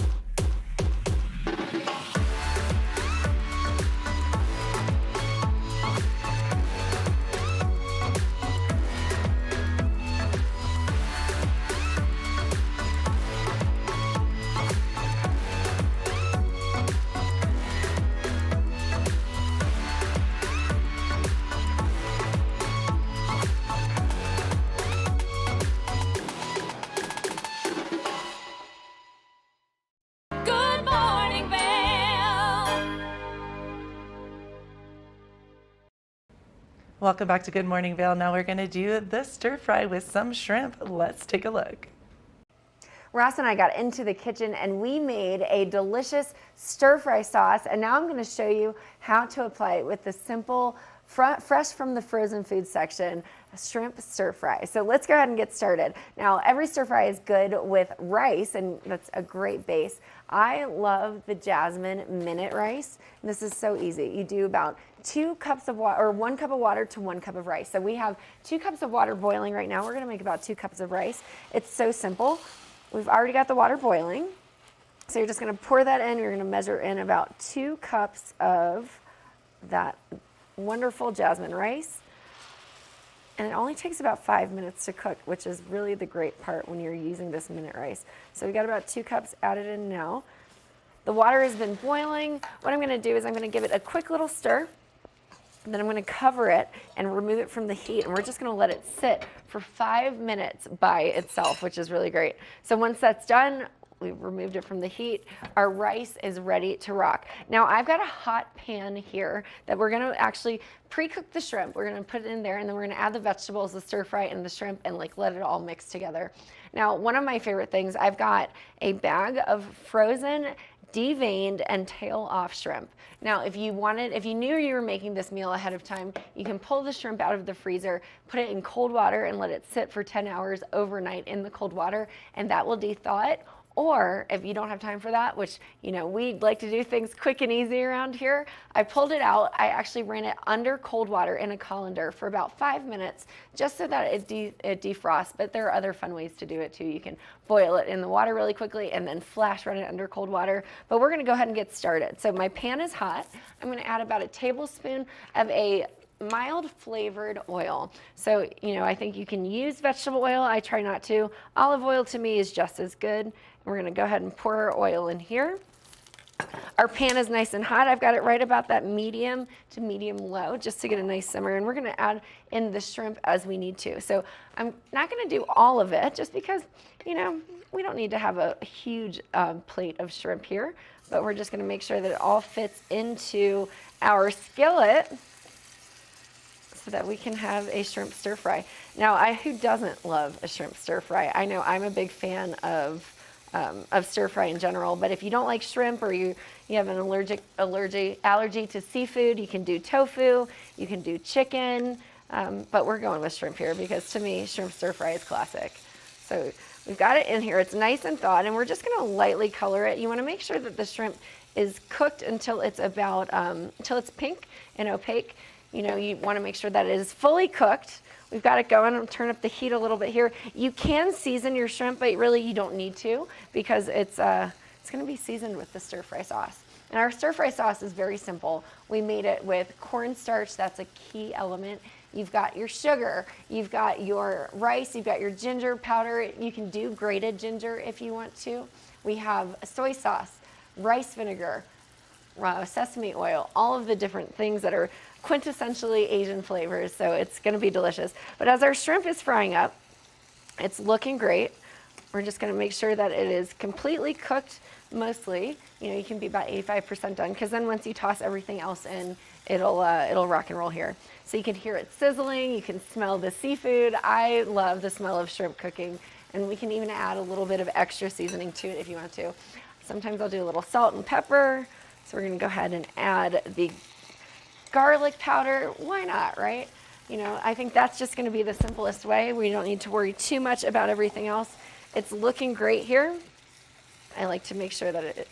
Good morning, Vail. Welcome back to Good Morning Vail. Now we're going to do the stir fry with some shrimp. Let's take a look. Ross and I got into the kitchen and we made a delicious stir-fry sauce, and now I'm going to show you how to apply it with the simple, fresh from the frozen food section, shrimp stir-fry. So let's go ahead and get started. Now, every stir-fry is good with rice, and that's a great base. I love the Jasmine minute rice. This is so easy. You do about 2 cups of water, or 1 cup of water to 1 cup of rice. So we have 2 cups of water boiling right now. We're going to make about 2 cups of rice. It's so simple. We've already got the water boiling. So you're just going to pour that in. You're going to measure in about 2 cups of that wonderful jasmine rice. And it only takes about 5 minutes to cook, which is really the great part when you're using this minute rice. So we got about 2 cups added in now. The water has been boiling. What I'm going to do is I'm going to give it a quick little stir. And then I'm going to cover it and remove it from the heat, and we're just going to let it sit for 5 minutes by itself, which is really great. So once that's done, we've removed it from the heat. Our rice is ready to rock. Now I've got a hot pan here that we're going to actually pre-cook the shrimp. We're going to put it in there, and then we're going to add the vegetables, the stir fry, and the shrimp, and let it all mix together. Now, one of my favorite things, I've got a bag of frozen, deveined, and tail off shrimp. Now, if you knew you were making this meal ahead of time, you can pull the shrimp out of the freezer, put it in cold water, and let it sit for 10 hours overnight in the cold water, and that will de-thaw it. Or if you don't have time for that, which, you know, we like to do things quick and easy around here, I pulled it out. I actually ran it under cold water in a colander for about 5 minutes just so that it defrosts. But there are other fun ways to do it too. You can boil it in the water really quickly and then flash run it under cold water. But we're going to go ahead and get started. So my pan is hot. I'm going to add about a tablespoon of a mild flavored oil. So, you know, I think you can use vegetable oil. I try not to. Olive oil to me is just as good. We're going to go ahead and pour our oil in here. Our pan is nice and hot. I've got it right about that medium to medium low just to get a nice simmer. And we're going to add in the shrimp as we need to. So I'm not going to do all of it just because, you know, we don't need to have a huge plate of shrimp here. But we're just going to make sure that it all fits into our skillet so that we can have a shrimp stir fry. Now, who doesn't love a shrimp stir fry? I know I'm a big fan of stir fry in general, but if you don't like shrimp or you have an allergy to seafood, you can do tofu, you can do chicken, but we're going with shrimp here because to me, shrimp stir fry is classic. So we've got it in here. It's nice and thawed, and we're just going to lightly color it. You want to make sure that the shrimp is cooked until it's about until it's pink and opaque. You know, you want to make sure that it is fully cooked. We've got it going. I'll turn up the heat a little bit here. You can season your shrimp, but really you don't need to because it's going to be seasoned with the stir fry sauce. And our stir fry sauce is very simple. We made it with cornstarch. That's a key element. You've got your sugar, you've got your rice, you've got your ginger powder. You can do grated ginger if you want to. We have soy sauce, rice vinegar, sesame oil, all of the different things that are quintessentially Asian flavors, so it's going to be delicious. But as our shrimp is frying up, it's looking great. We're just going to make sure that it is completely cooked mostly. You know, you can be about 85% done because then once you toss everything else in, it'll rock and roll here. So you can hear it sizzling, you can smell the seafood. I love the smell of shrimp cooking, and we can even add a little bit of extra seasoning to it if you want to. Sometimes I'll do a little salt and pepper. So we're going to go ahead and add the garlic powder. Why not, right? You know, I think that's just going to be the simplest way. We don't need to worry too much about everything else. It's looking great here. I like to make sure that it's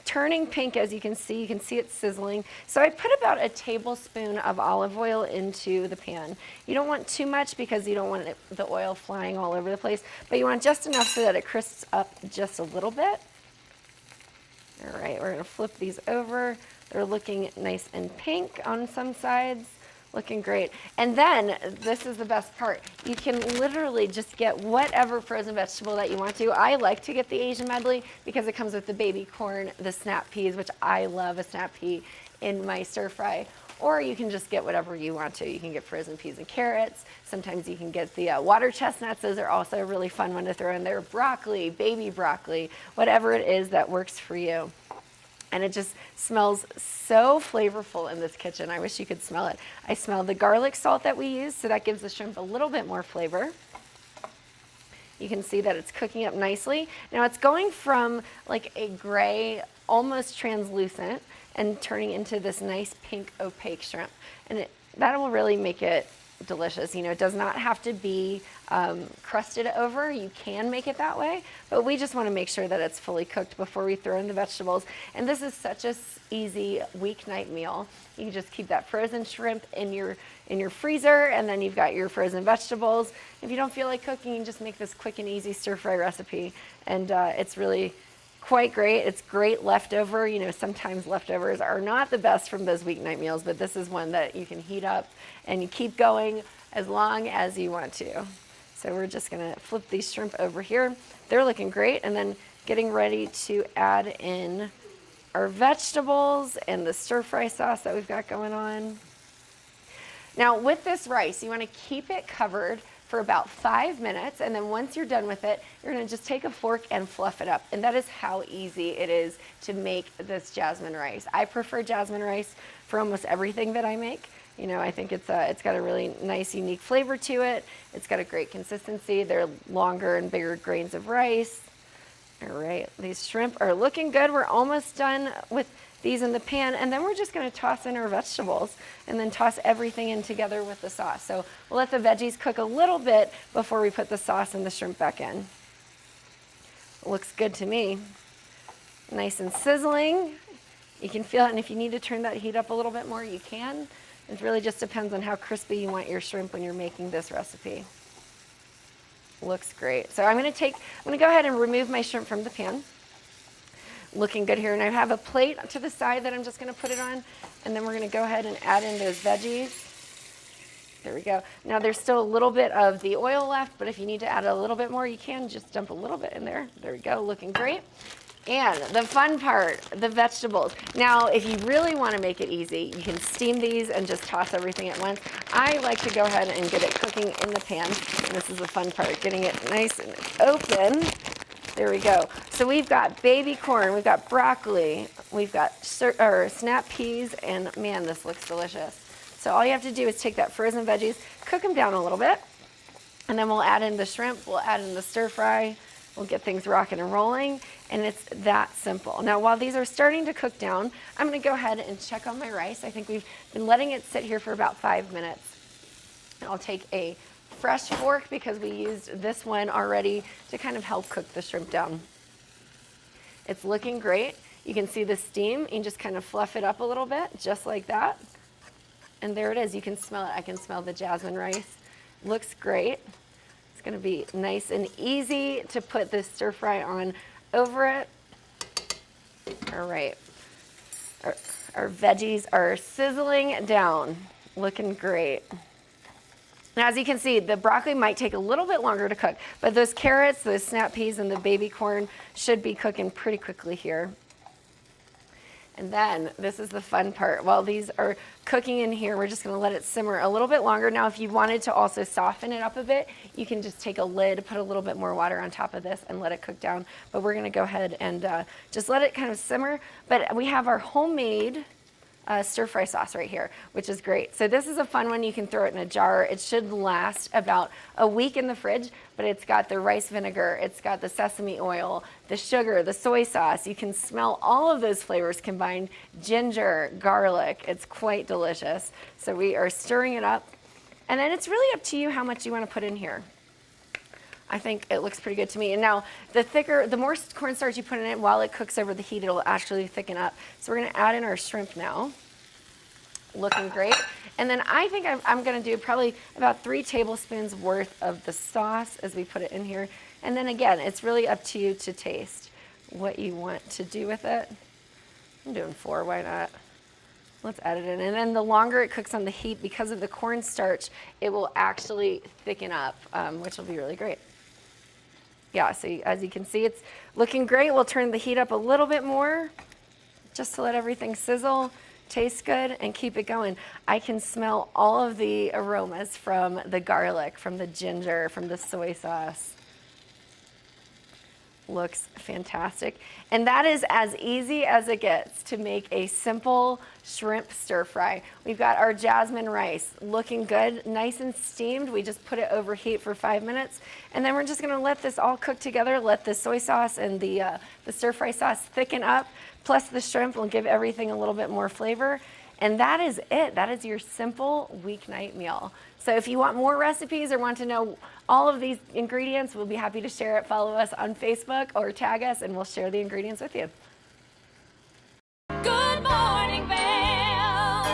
turning pink, as you can see. You can see it sizzling. So I put about a tablespoon of olive oil into the pan. You don't want too much because you don't want the oil flying all over the place, but you want just enough so that it crisps up just a little bit. All right, we're going to flip these over. They're looking nice and pink on some sides, looking great. And then, this is the best part. You can literally just get whatever frozen vegetable that you want to. I like to get the Asian medley because it comes with the baby corn, the snap peas, which I love a snap pea in my stir fry. Or you can just get whatever you want to. You can get frozen peas and carrots. Sometimes you can get the water chestnuts. Those are also a really fun one to throw in there. Broccoli, baby broccoli, whatever it is that works for you. And it just smells so flavorful in this kitchen. I wish you could smell it. I smell the garlic salt that we use, so that gives the shrimp a little bit more flavor. You can see that it's cooking up nicely. Now it's going from like a gray, almost translucent, and turning into this nice pink opaque shrimp. And that will really make it delicious. You know, it does not have to be crusted over. You can make it that way, but we just want to make sure that it's fully cooked before we throw in the vegetables. And this is such a easy weeknight meal. You can just keep that frozen shrimp in your freezer, and then you've got your frozen vegetables. If you don't feel like cooking, you can just make this quick and easy stir fry recipe, and it's really quite great. It's great leftover. You know, sometimes leftovers are not the best from those weeknight meals, but this is one that you can heat up and you keep going as long as you want to. So we're just going to flip these shrimp over here. They're looking great, and then getting ready to add in our vegetables and the stir fry sauce that we've got going on. Now with this rice, you want to keep it covered for about 5 minutes, and then once you're done with it, you're going to just take a fork and fluff it up. And that is how easy it is to make this jasmine rice. I prefer jasmine rice for almost everything that I make. You know, I think it's got a really nice, unique flavor to it. It's got a great consistency. They're longer and bigger grains of rice. All right, these shrimp are looking good. We're almost done with these in the pan, and then we're just going to toss in our vegetables and then toss everything in together with the sauce. So we'll let the veggies cook a little bit before we put the sauce and the shrimp back in. Looks good to me. Nice and sizzling. You can feel it, and if you need to turn that heat up a little bit more, you can. It really just depends on how crispy you want your shrimp when you're making this recipe. Looks great. So I'm gonna go ahead and remove my shrimp from the pan. Looking good here, and I have a plate to the side that I'm just gonna put it on, and then we're gonna go ahead and add in those veggies. There we go. Now there's still a little bit of the oil left, but if you need to add a little bit more, you can just dump a little bit in there. There we go, looking great. And the fun part, the vegetables. Now, if you really want to make it easy, you can steam these and just toss everything at once. I like to go ahead and get it cooking in the pan. And this is the fun part, getting it nice and open. There we go. So we've got baby corn, we've got broccoli, we've got snap peas, and man, this looks delicious. So all you have to do is take that frozen veggies, cook them down a little bit, and then we'll add in the shrimp, we'll add in the stir fry, we'll get things rocking and rolling, and it's that simple. Now, while these are starting to cook down, I'm gonna go ahead and check on my rice. I think we've been letting it sit here for about 5 minutes. I'll take a fresh fork because we used this one already to kind of help cook the shrimp down. It's looking great. You can see the steam. You can just kind of fluff it up a little bit, just like that. And there it is. You can smell it. I can smell the jasmine rice. Looks great. It's going to be nice and easy to put this stir fry on over it. All right. Our veggies are sizzling down. Looking great. Now, as you can see, the broccoli might take a little bit longer to cook, but those carrots, those snap peas, and the baby corn should be cooking pretty quickly here. And then, this is the fun part. While these are cooking in here, we're just gonna let it simmer a little bit longer. Now, if you wanted to also soften it up a bit, you can just take a lid, put a little bit more water on top of this, and let it cook down. But we're gonna go ahead and just let it kind of simmer. But we have our homemade stir fry sauce right here, which is great. So this is a fun one. You can throw it in a jar. It should last about a week in the fridge, but it's got the rice vinegar, it's got the sesame oil, the sugar, the soy sauce. You can smell all of those flavors combined, ginger, garlic. It's quite delicious. So we are stirring it up, and then it's really up to you how much you want to put in here. I think it looks pretty good to me. And now, the more cornstarch you put in it while it cooks over the heat, it'll actually thicken up. So we're gonna add in our shrimp now. Looking great. And then I think I'm gonna do probably about 3 tablespoons worth of the sauce as we put it in here. And then again, it's really up to you to taste what you want to do with it. I'm doing 4, why not? Let's add it in. And then the longer it cooks on the heat, because of the cornstarch, it will actually thicken up, which will be really great. Yeah, so as you can see, it's looking great. We'll turn the heat up a little bit more just to let everything sizzle, taste good, and keep it going. I can smell all of the aromas from the garlic, from the ginger, from the soy sauce. Looks fantastic. And that is as easy as it gets to make a simple shrimp stir fry. We've got our jasmine rice looking good, nice and steamed. We just put it over heat for 5 minutes, and then we're just gonna let this all cook together, let the soy sauce and the stir fry sauce thicken up, plus the shrimp will give everything a little bit more flavor. And that is it. That is your simple weeknight meal. So if you want more recipes or want to know all of these ingredients, we'll be happy to share it. Follow us on Facebook or tag us, and we'll share the ingredients with you. Good morning, Vail.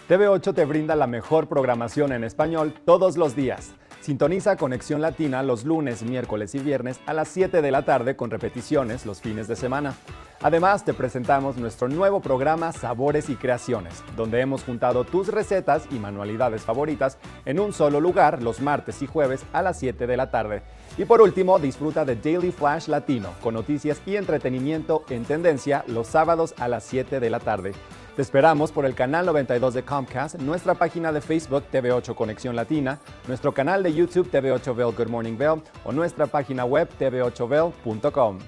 TV8 te brinda la mejor programación en español todos los días. Sintoniza Conexión Latina los lunes, miércoles y viernes a las 7 de la tarde con repeticiones los fines de semana. Además, te presentamos nuestro nuevo programa Sabores y Creaciones, donde hemos juntado tus recetas y manualidades favoritas en un solo lugar los martes y jueves a las 7 de la tarde. Y por último, disfruta de Daily Flash Latino, con noticias y entretenimiento en tendencia los sábados a las 7 de la tarde. Te esperamos por el canal 92 de Comcast, nuestra página de Facebook TV8 Conexión Latina, nuestro canal de YouTube TV8 Vail Good Morning Vail o nuestra página web tv8vail.com.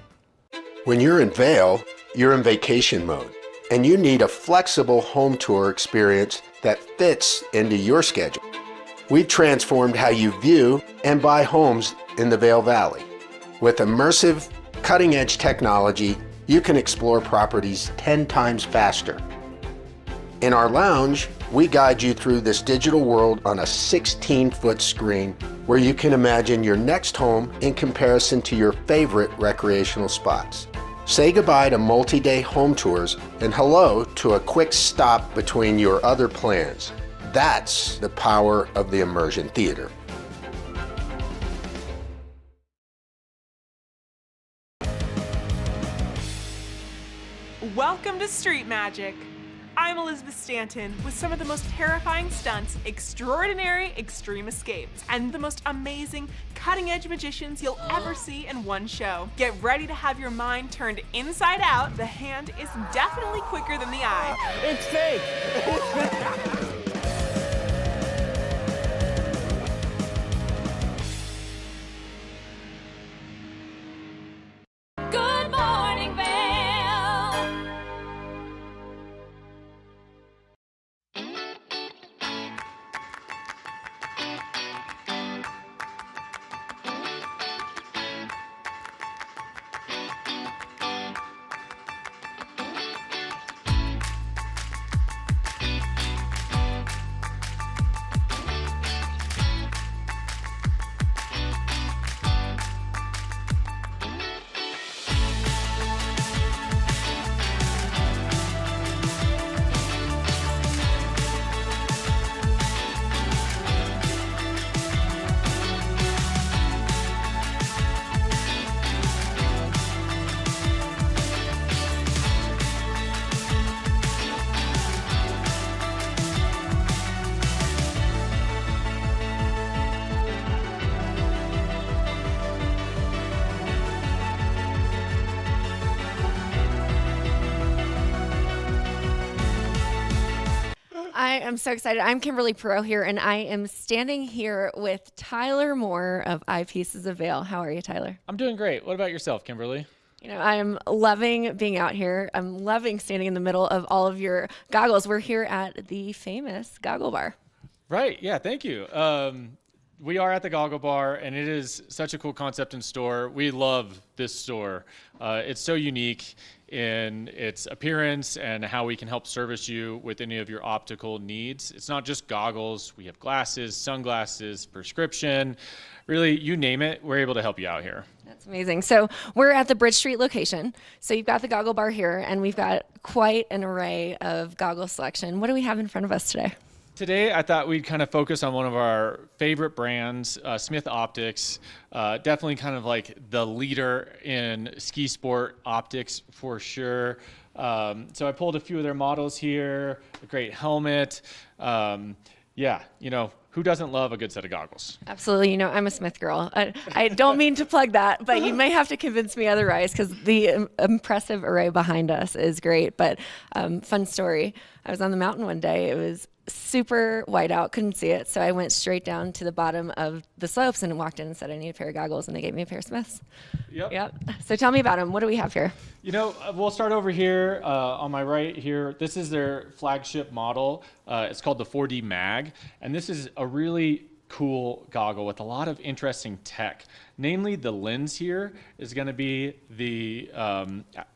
When you're in Vail, you're in vacation mode, and you need a flexible home tour experience that fits into your schedule. We've transformed how you view and buy homes in the Vail Valley. With immersive, cutting-edge technology, you can explore properties 10 times faster. In our lounge, we guide you through this digital world on a 16-foot screen where you can imagine your next home in comparison to your favorite recreational spots. Say goodbye to multi-day home tours and hello to a quick stop between your other plans. That's the power of the Immersion Theater. Welcome to Street Magic. I'm Elizabeth Stanton with some of the most terrifying stunts, extraordinary extreme escapes, and the most amazing cutting-edge magicians you'll ever see in one show. Get ready to have your mind turned inside out. The hand is definitely quicker than the eye. It's fake! Good morning, Vail. I am so excited. I'm Kimberly Perot here, and I am standing here with Tyler Moore of Eyepieces of Vail. How are you, Tyler? I'm doing great. What about yourself, Kimberly? You know, I'm loving being out here. I'm loving standing in the middle of all of your goggles. We're here at the famous Goggle Bar. Right. Yeah. Thank you. We are at the Goggle Bar, and it is such a cool concept and store. We love this store. It's so unique in its appearance and how we can help service you with any of your optical needs. It's not just goggles. We have glasses, sunglasses, prescription, really, you name it, we're able to help you out here. That's amazing. So we're at the Bridge Street location. So you've got the Goggle Bar here, and we've got quite an array of goggle selection. What do we have in front of us today? Today, I thought we'd kind of focus on one of our favorite brands, Smith Optics. Definitely kind of like the leader in ski sport optics for sure. So I pulled a few of their models here, a great helmet. Yeah, you know, who doesn't love a good set of goggles? Absolutely. You know, I'm a Smith girl. I don't mean to plug that, but you may have to convince me otherwise because the impressive array behind us is great. But fun story. I was on the mountain one day. It was super white out, couldn't see it. So I went straight down to the bottom of the slopes and walked in and said, I need a pair of goggles. And they gave me a pair of Smiths. Yep. So tell me about them. What do we have here? You know, we'll start over here on my right here. This is their flagship model. It's called the 4D Mag. And this is a really cool goggle with a lot of interesting tech. Namely, the lens here is going to be the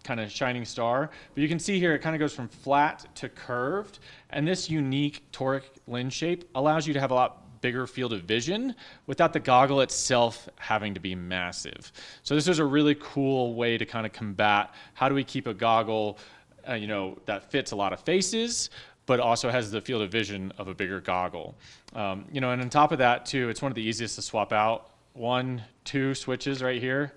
kind of shining star. But you can see here it kind of goes from flat to curved. And this unique toric lens shape allows you to have a lot bigger field of vision without the goggle itself having to be massive. So this is a really cool way to kind of combat how do we keep a goggle you know, that fits a lot of faces, but also has the field of vision of a bigger goggle. You know, and on top of that too, it's one of the easiest to swap out. 1, 2 switches right here,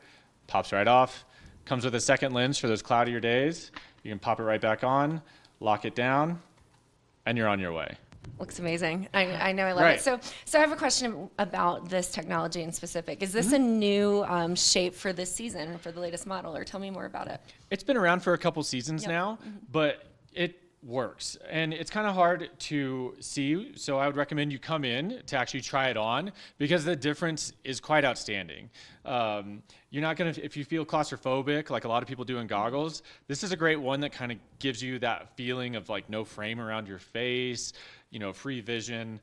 pops right off. Comes with a second lens for those cloudier days. You can pop it right back on, lock it down, and you're on your way. Looks amazing. I know I love it. So I have a question about this technology in specific. Is this a new shape for this season, for the latest model, or tell me more about it? It's been around for a couple seasons now, but it works. And it's kind of hard to see, so I would recommend you come in to actually try it on because the difference is quite outstanding. You're not gonna, if you feel claustrophobic, like a lot of people do in goggles, this is a great one that kind of gives you that feeling of like no frame around your face, you know, free vision.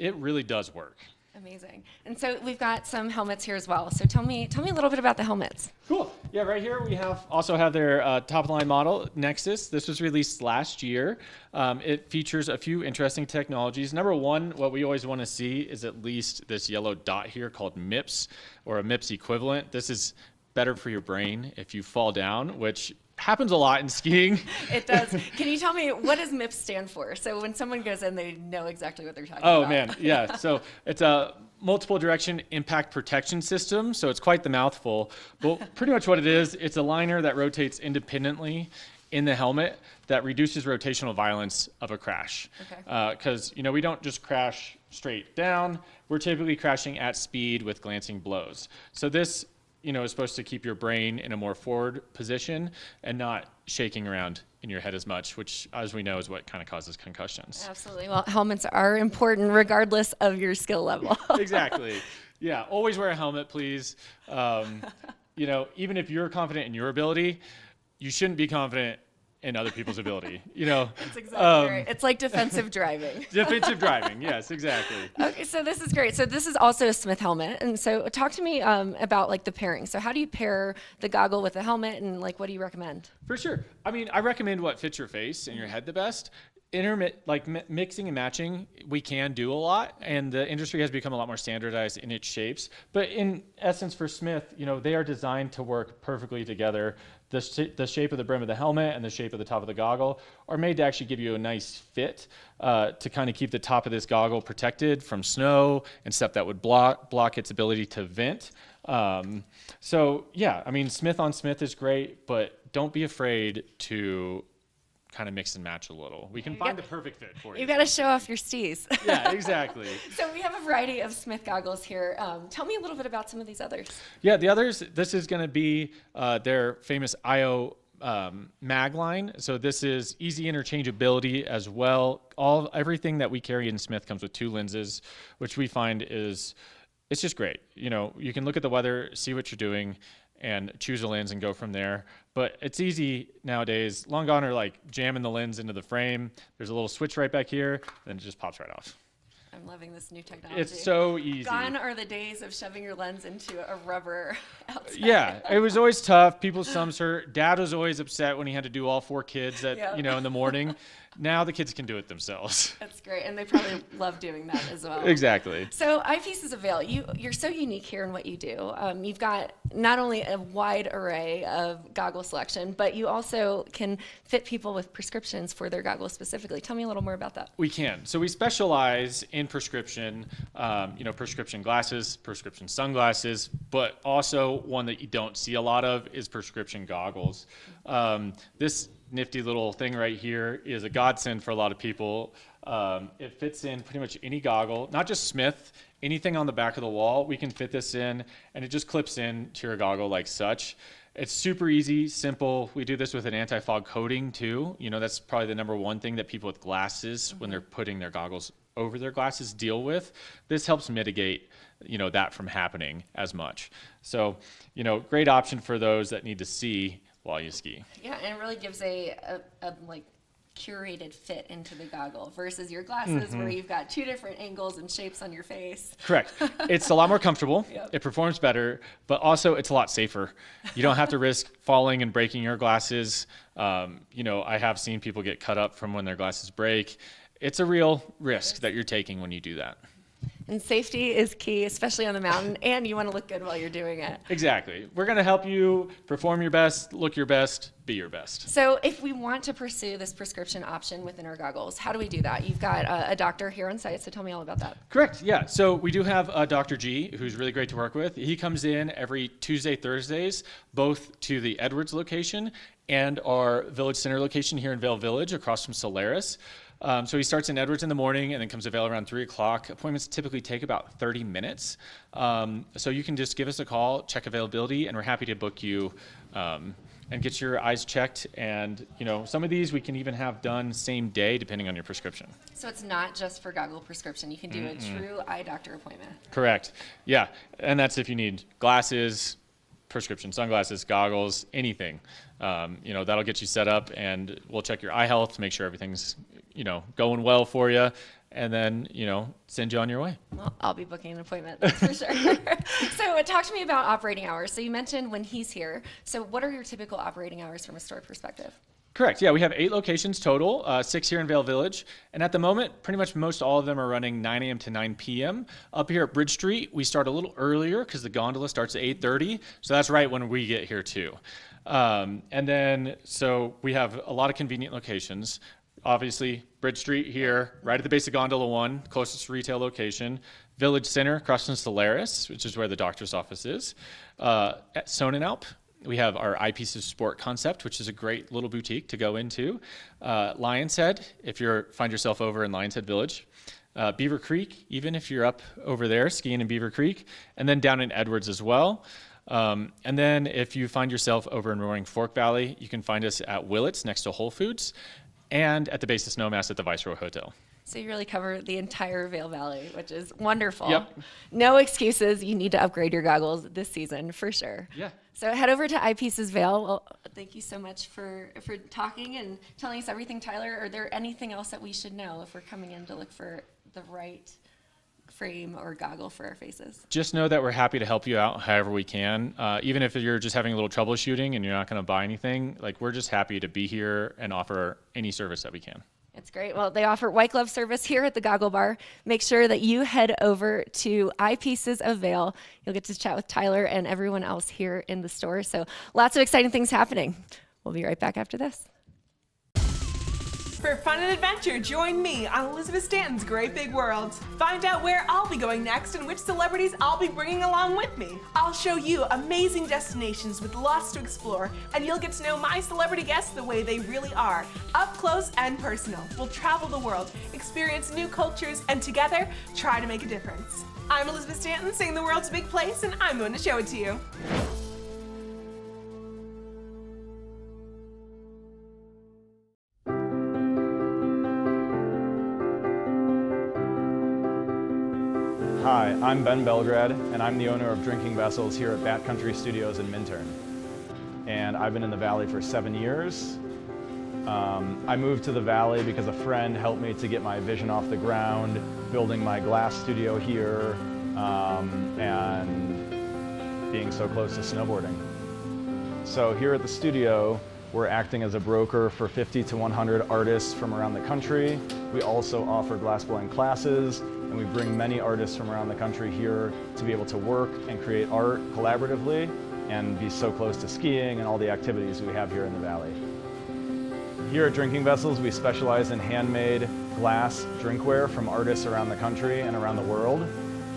It really does work. Amazing. And so we've got some helmets here as well. So tell me a little bit about the helmets. Cool. Yeah, right here we also have their top of the line model, Nexus. This was released last year. It features a few interesting technologies. Number one, what we always want to see is at least this yellow dot here called MIPS, or a MIPS equivalent. This is better for your brain if you fall down, which happens a lot in skiing. It does. Can you tell me, what does MIPS stand for? So when someone goes in, they know exactly what they're talking about. Oh man, yeah. So it's a multiple direction impact protection system. So it's quite the mouthful. But pretty much what it is, it's a liner that rotates independently in the helmet that reduces rotational violence of a crash. Because we don't just crash straight down. We're typically crashing at speed with glancing blows. So this is supposed to keep your brain in a more forward position and not shaking around in your head as much, which, as we know, is what kind of causes concussions. Absolutely. Well, helmets are important regardless of your skill level. Exactly. Yeah. Always wear a helmet, please. Even if you're confident in your ability, you shouldn't be confident in other people's ability. That's exactly right. It's like defensive driving. Defensive driving. Yes, exactly. Okay, so this is great. So this is also a Smith helmet, and so talk to me about like the pairing. So how do you pair the goggle with the helmet, and like what do you recommend? For sure. I mean, I recommend what fits your face and your head the best. Mixing and matching, we can do a lot, and the industry has become a lot more standardized in its shapes. But in essence, for Smith, they are designed to work perfectly together. The shape of the brim of the helmet and the shape of the top of the goggle are made to actually give you a nice fit to kind of keep the top of this goggle protected from snow and stuff that would block its ability to vent. So yeah, I mean, Smith on Smith is great, but don't be afraid to kind of mix and match a little. We can find the perfect fit for you. You got to show off your steez. Yeah, exactly. So we have a variety of Smith goggles here. Tell me a little bit about some of these others. Yeah, the others, this is going to be their famous IO mag line. So this is easy interchangeability as well. Everything that we carry in Smith comes with 2 lenses, which we find it's just great. You can look at the weather, see what you're doing, and choose a lens and go from there. But it's easy nowadays. Long gone are like jamming the lens into the frame. There's a little switch right back here, and it just pops right off. I'm loving this new technology. It's so easy. Gone are the days of shoving your lens into a rubber outside. Yeah, it was always tough. People's thumbs hurt. Dad was always upset when he had to do all 4 kids in the morning. Now the kids can do it themselves. That's great, and they probably love doing that as well. Exactly. So Eyepieces of Vail, you're so unique here in what you do. You've got not only a wide array of goggle selection, but you also can fit people with prescriptions for their goggles specifically. Tell me a little more about that. We can. So we specialize in prescription, prescription glasses, prescription sunglasses, but also one that you don't see a lot of is prescription goggles. This nifty little thing right here is a godsend for a lot of people. It fits in pretty much any goggle, not just Smith, anything on the back of the wall, we can fit this in, and it just clips in to your goggle like such. It's super easy, simple. We do this with an anti-fog coating too. That's probably the number one thing that people with glasses, when they're putting their goggles over their glasses, deal with. This helps mitigate that from happening as much. So, great option for those that need to see while you ski. Yeah, and it really gives a curated fit into the goggle versus your glasses where you've got 2 different angles and shapes on your face. Correct. It's a lot more comfortable. Yep. It performs better, but also it's a lot safer. You don't have to risk falling and breaking your glasses. I have seen people get cut up from when their glasses break. It's a real risk that you're taking when you do that. And safety is key, especially on the mountain, and you want to look good while you're doing it. Exactly. We're going to help you perform your best, look your best, be your best. So if we want to pursue this prescription option within our goggles, how do we do that? You've got a doctor here on site, so tell me all about that. Correct, yeah. So we do have Dr. G, who's really great to work with. He comes in every Tuesday, Thursdays, both to the Edwards location and our Village Center location here in Vail Village across from Solaris. So he starts in Edwards in the morning and then comes to Vail around 3 o'clock. Appointments typically take about 30 minutes. So you can just give us a call, check availability, and we're happy to book you and get your eyes checked. And some of these we can even have done same day depending on your prescription. So it's not just for goggle prescription. You can do a true eye doctor appointment. Correct. Yeah. And that's if you need glasses, prescription sunglasses, goggles, anything. That'll get you set up, and we'll check your eye health to make sure everything's going well for you, and then, send you on your way. Well, I'll be booking an appointment, that's for sure. So talk to me about operating hours. So you mentioned when he's here. So what are your typical operating hours from a store perspective? Correct. Yeah, we have 8 locations total, 6 here in Vail Village. And at the moment, pretty much most all of them are running 9 a.m. to 9 p.m. Up here at Bridge Street, we start a little earlier because the gondola starts at 8:30. So that's right when we get here too. And then, so we have a lot of convenient locations. Obviously, Bridge Street here, right at the base of Gondola 1, closest retail location. Village Center, across from Solaris, which is where the doctor's office is. At Sonnenalp, we have our Eyepieces Sport concept, which is a great little boutique to go into. Lion's Head, if you find yourself over in Lion's Head Village. Beaver Creek, even if you're up over there skiing in Beaver Creek. And then down in Edwards as well. And then if you find yourself over in Roaring Fork Valley, you can find us at Willett's next to Whole Foods and at the base of Snowmass at the Viceroy Hotel. So you really cover the entire Vail Valley, which is wonderful. Yep. No excuses. You need to upgrade your goggles this season for sure. Yeah. So head over to Eyepieces Vail. Well, thank you so much for talking and telling us everything, Tyler. Are there anything else that we should know if we're coming in to look for the right frame or goggle for our faces? Just know that we're happy to help you out however we can. Even if you're just having a little troubleshooting and you're not going to buy anything, we're just happy to be here and offer any service that we can. It's great. Well, they offer white glove service here at the Goggle Bar. Make sure that you head over to Eyepieces of Vail. You'll get to chat with Tyler and everyone else here in the store. So lots of exciting things happening. We'll be right back after this. For fun and adventure, join me on Elizabeth Stanton's Great Big World. Find out where I'll be going next and which celebrities I'll be bringing along with me. I'll show you amazing destinations with lots to explore, and you'll get to know my celebrity guests the way they really are, up close and personal. We'll travel the world, experience new cultures, and together, try to make a difference. I'm Elizabeth Stanton, saying the world's a big place, and I'm going to show it to you. Hi, I'm Ben Belgrad, and I'm the owner of Drinking Vessels here at Bat Country Studios in Minturn. And I've been in the Valley for 7 years. I moved to the Valley because a friend helped me to get my vision off the ground, building my glass studio here, and being so close to snowboarding. So here at the studio, we're acting as a broker for 50 to 100 artists from around the country. We also offer glassblowing classes, and we bring many artists from around the country here to be able to work and create art collaboratively and be so close to skiing and all the activities we have here in the Valley. Here at Drinking Vessels, we specialize in handmade glass drinkware from artists around the country and around the world.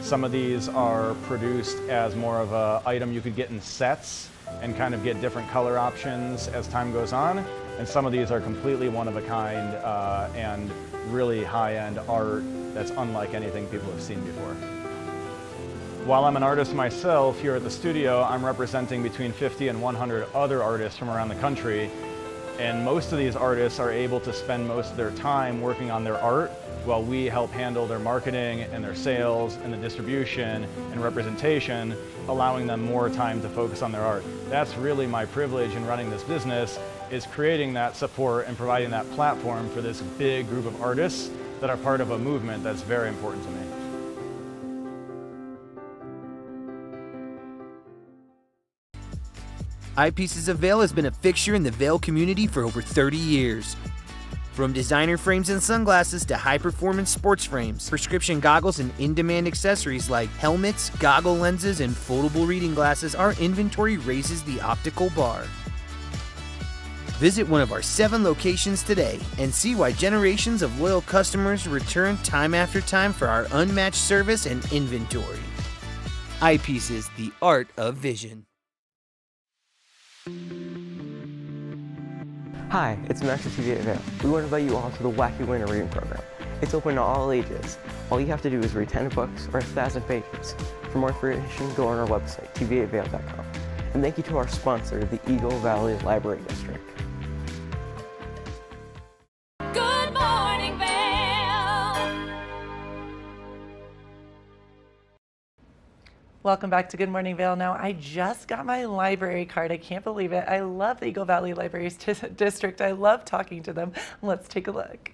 Some of these are produced as more of an item you could get in sets and kind of get different color options as time goes on. And some of these are completely one of a kind and really high-end art that's unlike anything people have seen before. While I'm an artist myself here at the studio, I'm representing between 50 and 100 other artists from around the country. And most of these artists are able to spend most of their time working on their art while we help handle their marketing and their sales and the distribution and representation, allowing them more time to focus on their art. That's really my privilege in running this business, is creating that support and providing that platform for this big group of artists that are part of a movement that's very important to me. Eyepieces of Vail has been a fixture in the Vail community for over 30 years. From designer frames and sunglasses to high-performance sports frames, prescription goggles, and in-demand accessories like helmets, goggle lenses, and foldable reading glasses, our inventory raises the optical bar. Visit one of our 7 locations today and see why generations of loyal customers return time after time for our unmatched service and inventory. Eyepieces, the art of vision. Hi, it's Max at TVA Vail. We want to invite you all to the Wacky Winter Reading Program. It's open to all ages. All you have to do is read 10 books or 1,000 pages. For more information, go on our website, tvavail.com. And thank you to our sponsor, the Eagle Valley Library District. Good morning, Vail. Welcome back to Good Morning Vail. Now, I just got my library card. I can't believe it. I love the Eagle Valley Library District. I love talking to them. Let's take a look.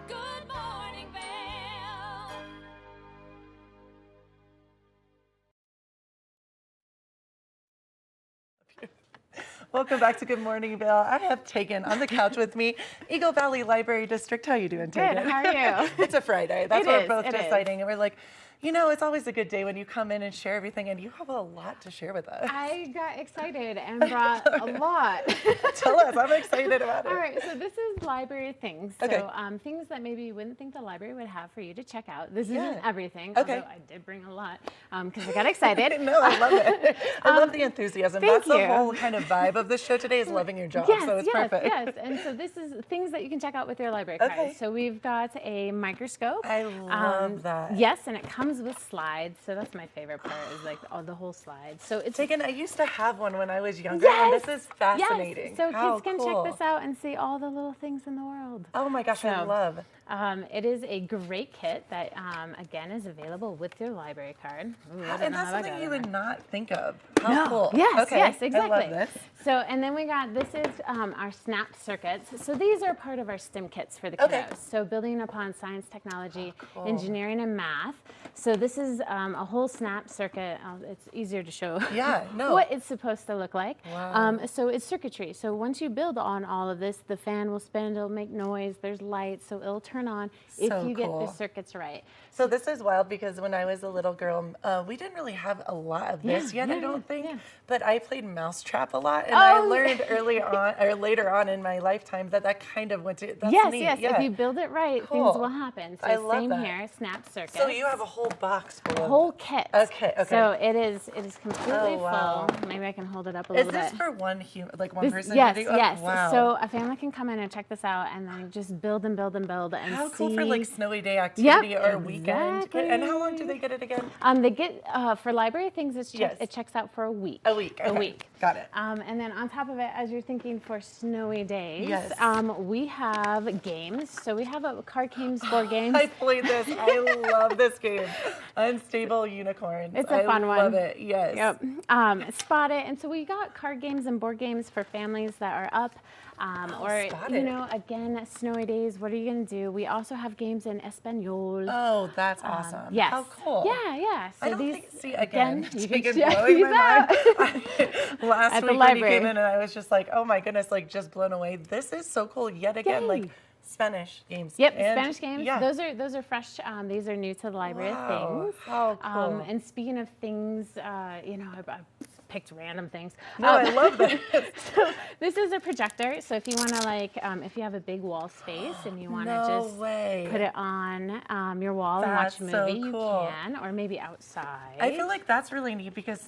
Good morning, Vail. Welcome back to Good Morning Vail. I have Tegan on the couch with me, Eagle Valley Library District. How you doing, Tegan? Good, how are you? It's a Friday. That's It what is, we're both it is. deciding. And we're like, you know, it's always a good day when you come in and share everything, and you have a lot to share with us. I got excited and brought a lot. Tell us, I'm excited about it. All right, so this is library things. Okay. So things that maybe you wouldn't think the library would have for you to check out. This Yeah. isn't everything, Okay. although I did bring a lot because I got excited. No, I love it. I love the enthusiasm. Thank That's the you. whole kind of vibe of the show today is loving your job, Yes, so it's yes, perfect. yes. And so this is things that you can check out with your library card. Okay. So we've got a microscope. I love that. Yes, and it comes with slides. So that's my favorite part is like the whole slide. So it's Tegan, I used to have one when I was younger, Yes! and this is fascinating. Yes. So How kids can cool. check this out and see all the little things in the world. Oh my gosh, I love. It is a great kit that, again, is available with your library card. Ooh, I don't And know that's how that something got you in would there. not think of. How No. cool. Yes, Okay. yes, exactly. I love this. So, and then we got, this is our SNAP circuits. So these are part of our STEM kits for the kiddos. Okay. So building upon science, technology, cool. engineering, and math. So this is a whole SNAP circuit. It's easier to show Yeah, no. what it's supposed to look like. Wow. So it's circuitry. So once you build on all of this, the fan will spin, it'll make noise, there's lights, so it'll turn on if So you get cool. the circuits right. So this is wild because when I was a little girl, we didn't really have a lot of this Yeah, yet, I yeah, don't think. yeah. But I played Mousetrap a lot, and I Oh, learned early on, or later on in my lifetime, that kind of went to. That's yes, neat. yes. Yeah. If you build it right, Cool. things will happen. So I love same that. here, SNAP circuits. So you have a whole box full of. whole kit. Okay, okay. So it is completely Oh, wow. full. Maybe I can hold it up a Is little this bit. for one one person? Yes, to do? Oh, yes. Wow. So a family can come in and check this out and then just build and build and build and How see. cool for like snowy day activity or weekend. exactly. And how long do they get it again? They get for library things. Yes. It checks out for a week. A week. A okay. week. Got it. And then on top of it, as you're thinking for snowy days, Yes. we have games. So we have card games, board games. I played this. I love this game. Unstable Unicorns. It's a fun one. I love it. Yes. Yep. Spot It. And so we got card games and board games for families that are up. Or, Spot you It. know, again, snowy days, what are you going to do? We also have games in Espanol. Oh, that's awesome. Yes. How cool. Yeah, yeah. So I don't these, think, see, again, you Tegan can check blowing these my out. mind. Last At the week when you library. came in and I was just like, oh my goodness, like just blown away. This is so cool yet again, Yay. like Spanish games. Yep, And- Spanish games. Yeah. Those are fresh. These are new to the library Wow, things. how cool. And speaking of things, you know, I picked random things. No, I love that. So this is a projector. So if you want to like, if you have a big wall space and you want to No just way. put it on your wall That's and watch so a movie, cool. you can, or maybe outside. I feel like that's really neat because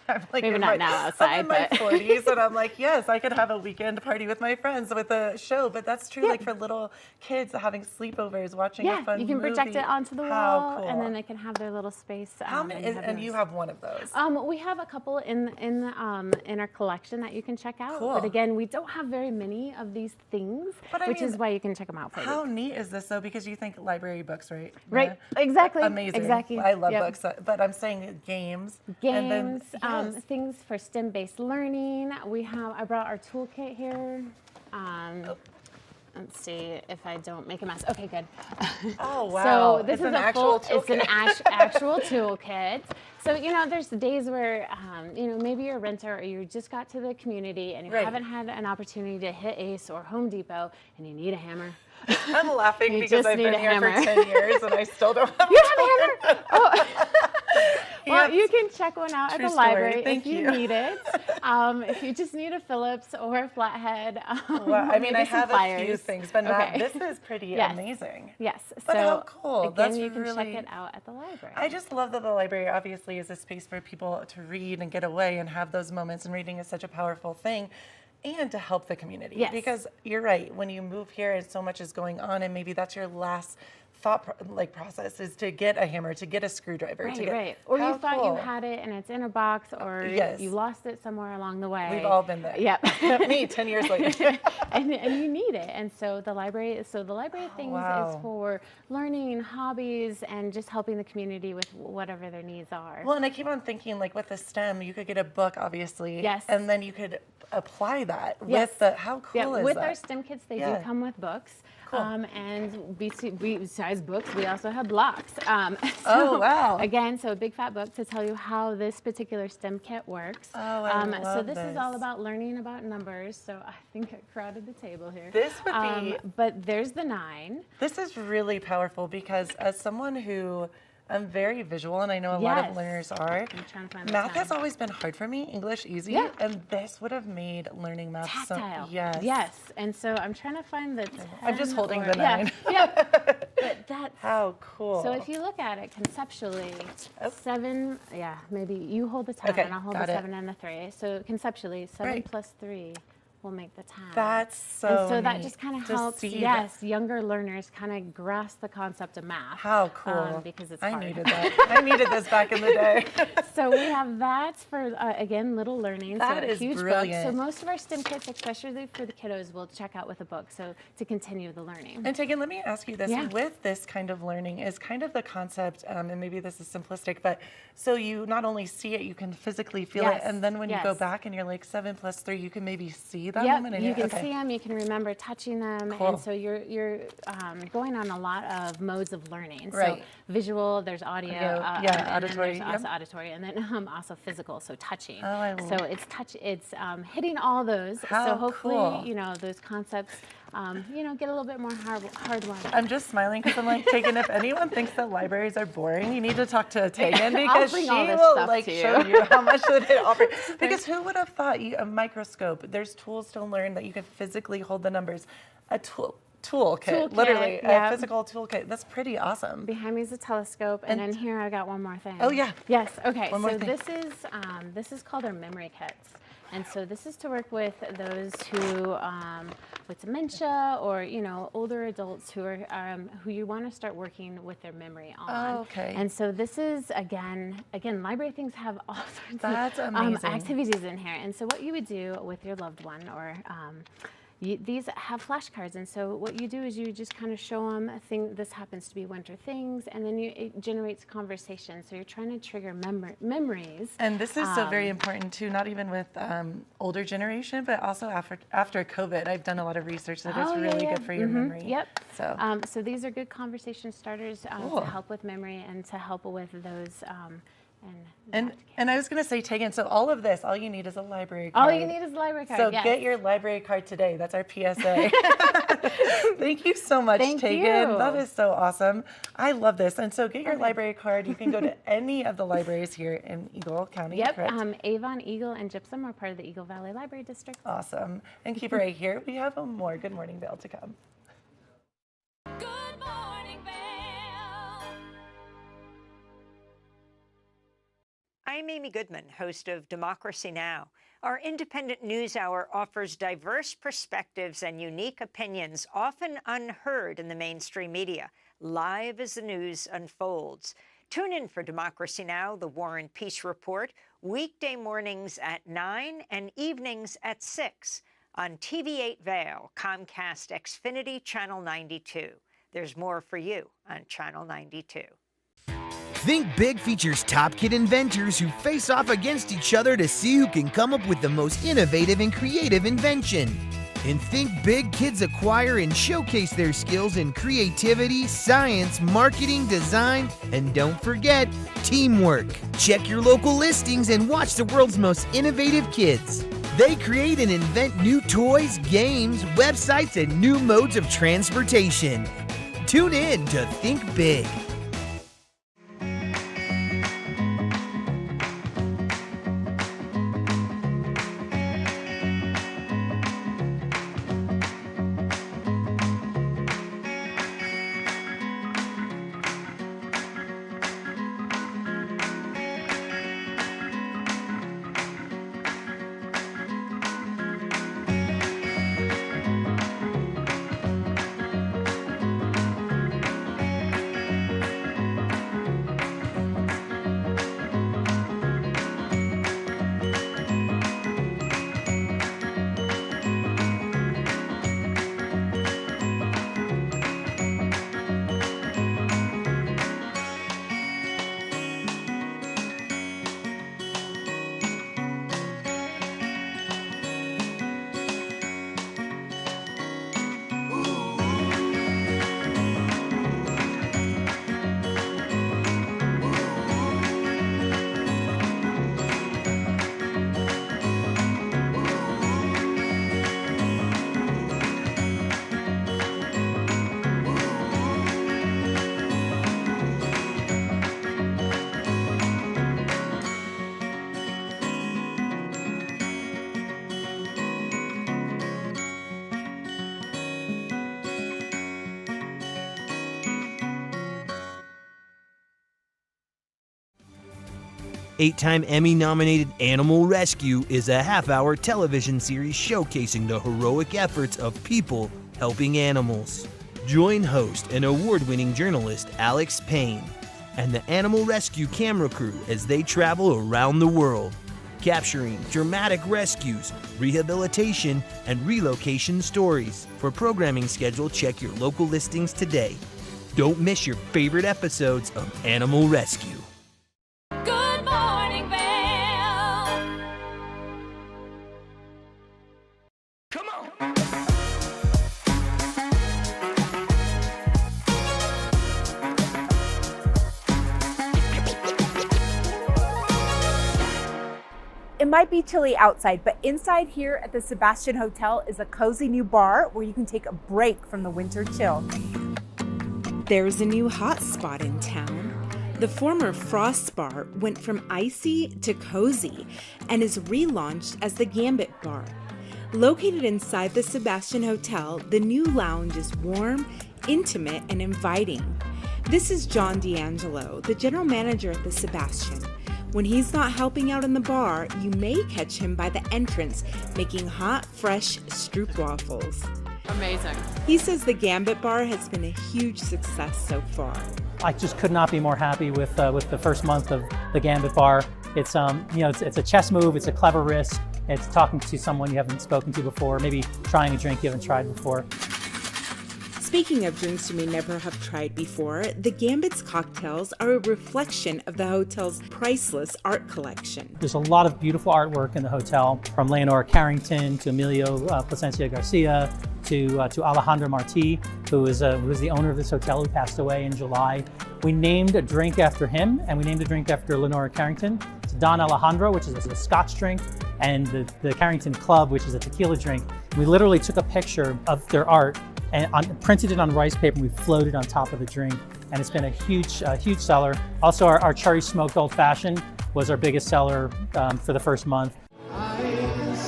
I'm like Maybe in not my, now I'm outside, in my but- 40s and I'm like, yes, I could have a weekend party with my friends with a show, but that's true like for little kids having sleepovers, watching a fun you can project movie. it onto the How wall, cool. and then they can have their little space. How many? And you have one of those. We have a couple in our collection that you can check out. Cool. But again, we don't have very many of these things, But I which mean, is why you can check them out for How you. neat is this though? Because you think library books, right? Right. Yeah. Exactly. Amazing. Exactly. I love Yep. books, but I'm saying games. Games, And then, yes. things for STEM-based learning. I brought our toolkit here. Let's see if I don't make a mess. Okay, good. Oh, wow. So this It's is an a actual full, it's an toolkit. actual toolkit. So, you know, there's days where, you know, maybe you're a renter or you just got to the community and you Right. haven't had an opportunity to hit Ace or Home Depot and you need a hammer. I'm laughing You because just I've need been a here hammer. for 10 years and I still don't have You have a hammer? Oh. Well, Yes. you can check one out True at the story. library Thank if you you. need it. If you just need a Phillips or a flathead. Well, I mean, maybe I some have a few pliers. things, but not, Okay. this is pretty Yes. amazing. Yes. But so how cool. Again, That's you can really, check it out at the library. I just love that the library obviously is a space for people to read and get away and have those moments, and reading is such a powerful thing. And to help the community. Yes. Because you're right, when you move here and so much is going on, and maybe that's your last process is to get a hammer, to get a screwdriver. Right, to get, right. Or How you thought cool. you had it and it's in a box, or Yes. you lost it somewhere along the way. We've all been there. Yep. Me, 10 years later. and you need it. And so the library of things wow. is for learning, hobbies, and just helping the community with whatever their needs are. Well, and I keep on thinking, like with the STEM, you could get a book, obviously. Yes. And then you could apply that Yes. with the, how cool Yeah, is with that? our STEM kits, they Yeah. do come with books. Cool. And besides books, we also have blocks. Oh, wow. Again, so a big fat book to tell you how this particular STEM kit works. Oh, I love so this is all about learning about numbers. So I think I crowded the table here. This would be... But there's the 9. This is really powerful because as someone who I'm very visual, and I know a lot of learners are. I'm trying to find Math has always been hard for me, English easy, and this would have made learning math tactile. So, yes. Yes, and so I'm trying to find the 10 I'm just holding or, the 9. Yeah, but that's... How cool. So if you look at it conceptually, 7, maybe you hold the 10 Okay, and I'll hold the 7 and the 3. So conceptually, 7 plus 3 will make the 10. That's so And so that neat just kind of to helps, see younger learners kind of grasp the concept of math. How cool. Because it's I hard. needed that. I needed this back in the day. So we have that for, again, little learning. That so is huge brilliant. Book. So most of our STEM kits, especially for the kiddos, we'll check out with a book, so to continue the learning. And Tegan, let me ask you this. Yeah. With this kind of learning is kind of the concept, and maybe this is simplistic, but so you not only see it, you can physically feel it, and then when you go back and you're like 7 plus 3, you can maybe see them. Yep, you can see them, you can remember touching them, Cool. and so you're going on a lot of modes of learning. Right. So visual, there's audio, and auditory, then there's also auditory, and then also physical, so touching. Oh, I so it's hitting all those. How so hopefully, cool. Those concepts, get a little bit more hard one. I'm just smiling because I'm like, Tegan, if anyone thinks that libraries are boring, you need to talk to Tegan I'll because bring she all this will stuff like to you. show you how much that it offers. Because who would have thought a microscope, there's tools to learn that you can physically hold the numbers. A toolkit, literally, a physical toolkit. That's pretty awesome. Behind me is a telescope, and then here I got one more thing. Oh yeah. Yes. Okay. One more so thing. this is called our memory kits, and so this is to work with those who with dementia or older adults who are who you want to start working with their memory on. Oh, okay. And so this is again library things have all sorts That's of amazing. activities in here, and so what you would do with your loved one or these have flashcards, and so what you do is you just kind of show them a thing. This happens to be winter things, and then it generates conversation. So you're trying to trigger memories. And this is so very important too, not even with older generation, but also after COVID. I've done a lot of research that it's really good for your memory. Yep. So, so these are good conversation starters Cool. to help with memory and to help with those. And I was going to say, Tegan, so all of this, all you need is a library card. All you need is a library card. So yes. get your library card today. That's our PSA. Thank you so much, Thank Tegan. you. That is so awesome. I love this. And so get your library card. You can go to any of the libraries here in Eagle County. Yep. Correct? Avon, Eagle, and Gypsum are part of the Eagle Valley Library District. Awesome. And keep it right here. We have more Good Morning Vail to come. I'm Amy Goodman, host of Democracy Now! Our independent news hour offers diverse perspectives and unique opinions, often unheard in the mainstream media, live as the news unfolds. Tune in for Democracy Now!, the War and Peace Report, weekday mornings at 9 and evenings at 6 on TV8 Vail, Comcast Xfinity Channel 92. There's more for you on Channel 92. Think Big features top kid inventors who face off against each other to see who can come up with the most innovative and creative invention. In Think Big, kids acquire and showcase their skills in creativity, science, marketing, design, and don't forget, teamwork. Check your local listings and watch the world's most innovative kids. They create and invent new toys, games, websites, and new modes of transportation. Tune in to Think Big. 8-time Emmy-nominated Animal Rescue is a half-hour television series showcasing the heroic efforts of people helping animals. Join host and award-winning journalist Alex Payne and the Animal Rescue camera crew as they travel around the world, capturing dramatic rescues, rehabilitation, and relocation stories. For programming schedule, check your local listings today. Don't miss your favorite episodes of Animal Rescue. Good morning, Vail. Come on. It might be chilly outside, but inside here at the Sebastian Hotel is a cozy new bar where you can take a break from the winter chill. There's a new hot spot in town. The former Frost Bar went from icy to cozy and is relaunched as the Gambit Bar. Located inside the Sebastian Hotel, the new lounge is warm, intimate, and inviting. This is John D'Angelo, the general manager at the Sebastian. When he's not helping out in the bar, you may catch him by the entrance making hot, fresh stroopwafels. Amazing. He says the Gambit Bar has been a huge success so far. I just could not be more happy with the first month of the Gambit Bar. It's it's a chess move, it's a clever risk, it's talking to someone you haven't spoken to before, maybe trying a drink you haven't tried before. Speaking of drinks you may never have tried before, the Gambit's cocktails are a reflection of the hotel's priceless art collection. There's a lot of beautiful artwork in the hotel, from Leonora Carrington to Emilio Plasencia Garcia to Alejandro Marti, who was the owner of this hotel, who passed away in July. We named a drink after him, and we named a drink after Leonora Carrington. It's Don Alejandro, which is a Scotch drink, and the Carrington Club, which is a tequila drink. We literally took a picture of their art and printed it on rice paper, and we floated on top of the drink. And it's been a huge seller. Also, our cherry smoked old fashioned was our biggest seller for the first month.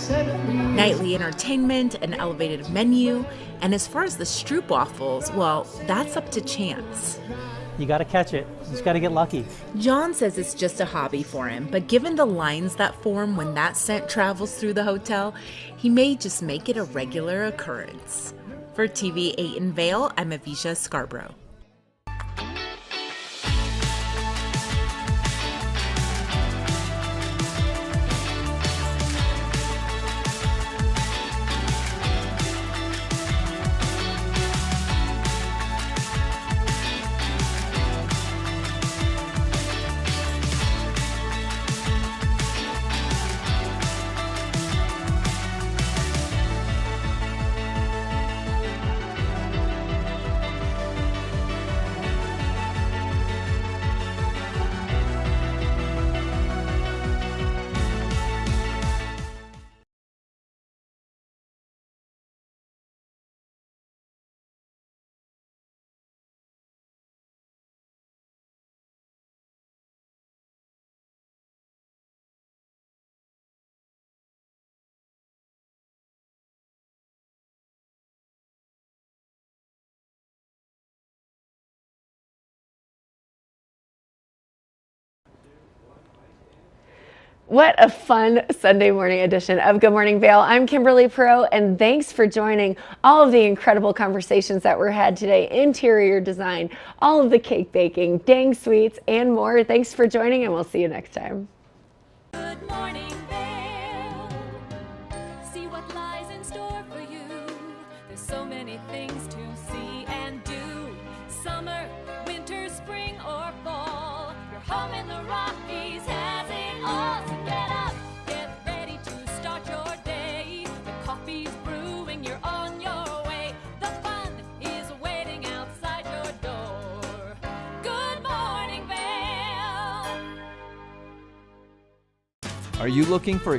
Nightly entertainment, an elevated menu, and as far as the stroopwafels, well, that's up to chance. You gotta catch it. You just gotta get lucky. John says it's just a hobby for him, but given the lines that form when that scent travels through the hotel, he may just make it a regular occurrence. For TV8 in Vail, I'm Avisha Scarborough. What a fun Sunday morning edition of Good Morning Vail. I'm Kimberly Pro, and thanks for joining all of the incredible conversations that were had today. Interior design, all of the cake baking, dang sweets, and more. Thanks for joining, and we'll see you next time. Good morning, Vail. See what lies in store for you. There's so many things to see and do. Summer, winter, spring, or fall. Your home in the Rockies has it all. So get up, get ready to start your day. The coffee's brewing, you're on your way. The fun is waiting outside your door. Good morning, Vail. Are you looking for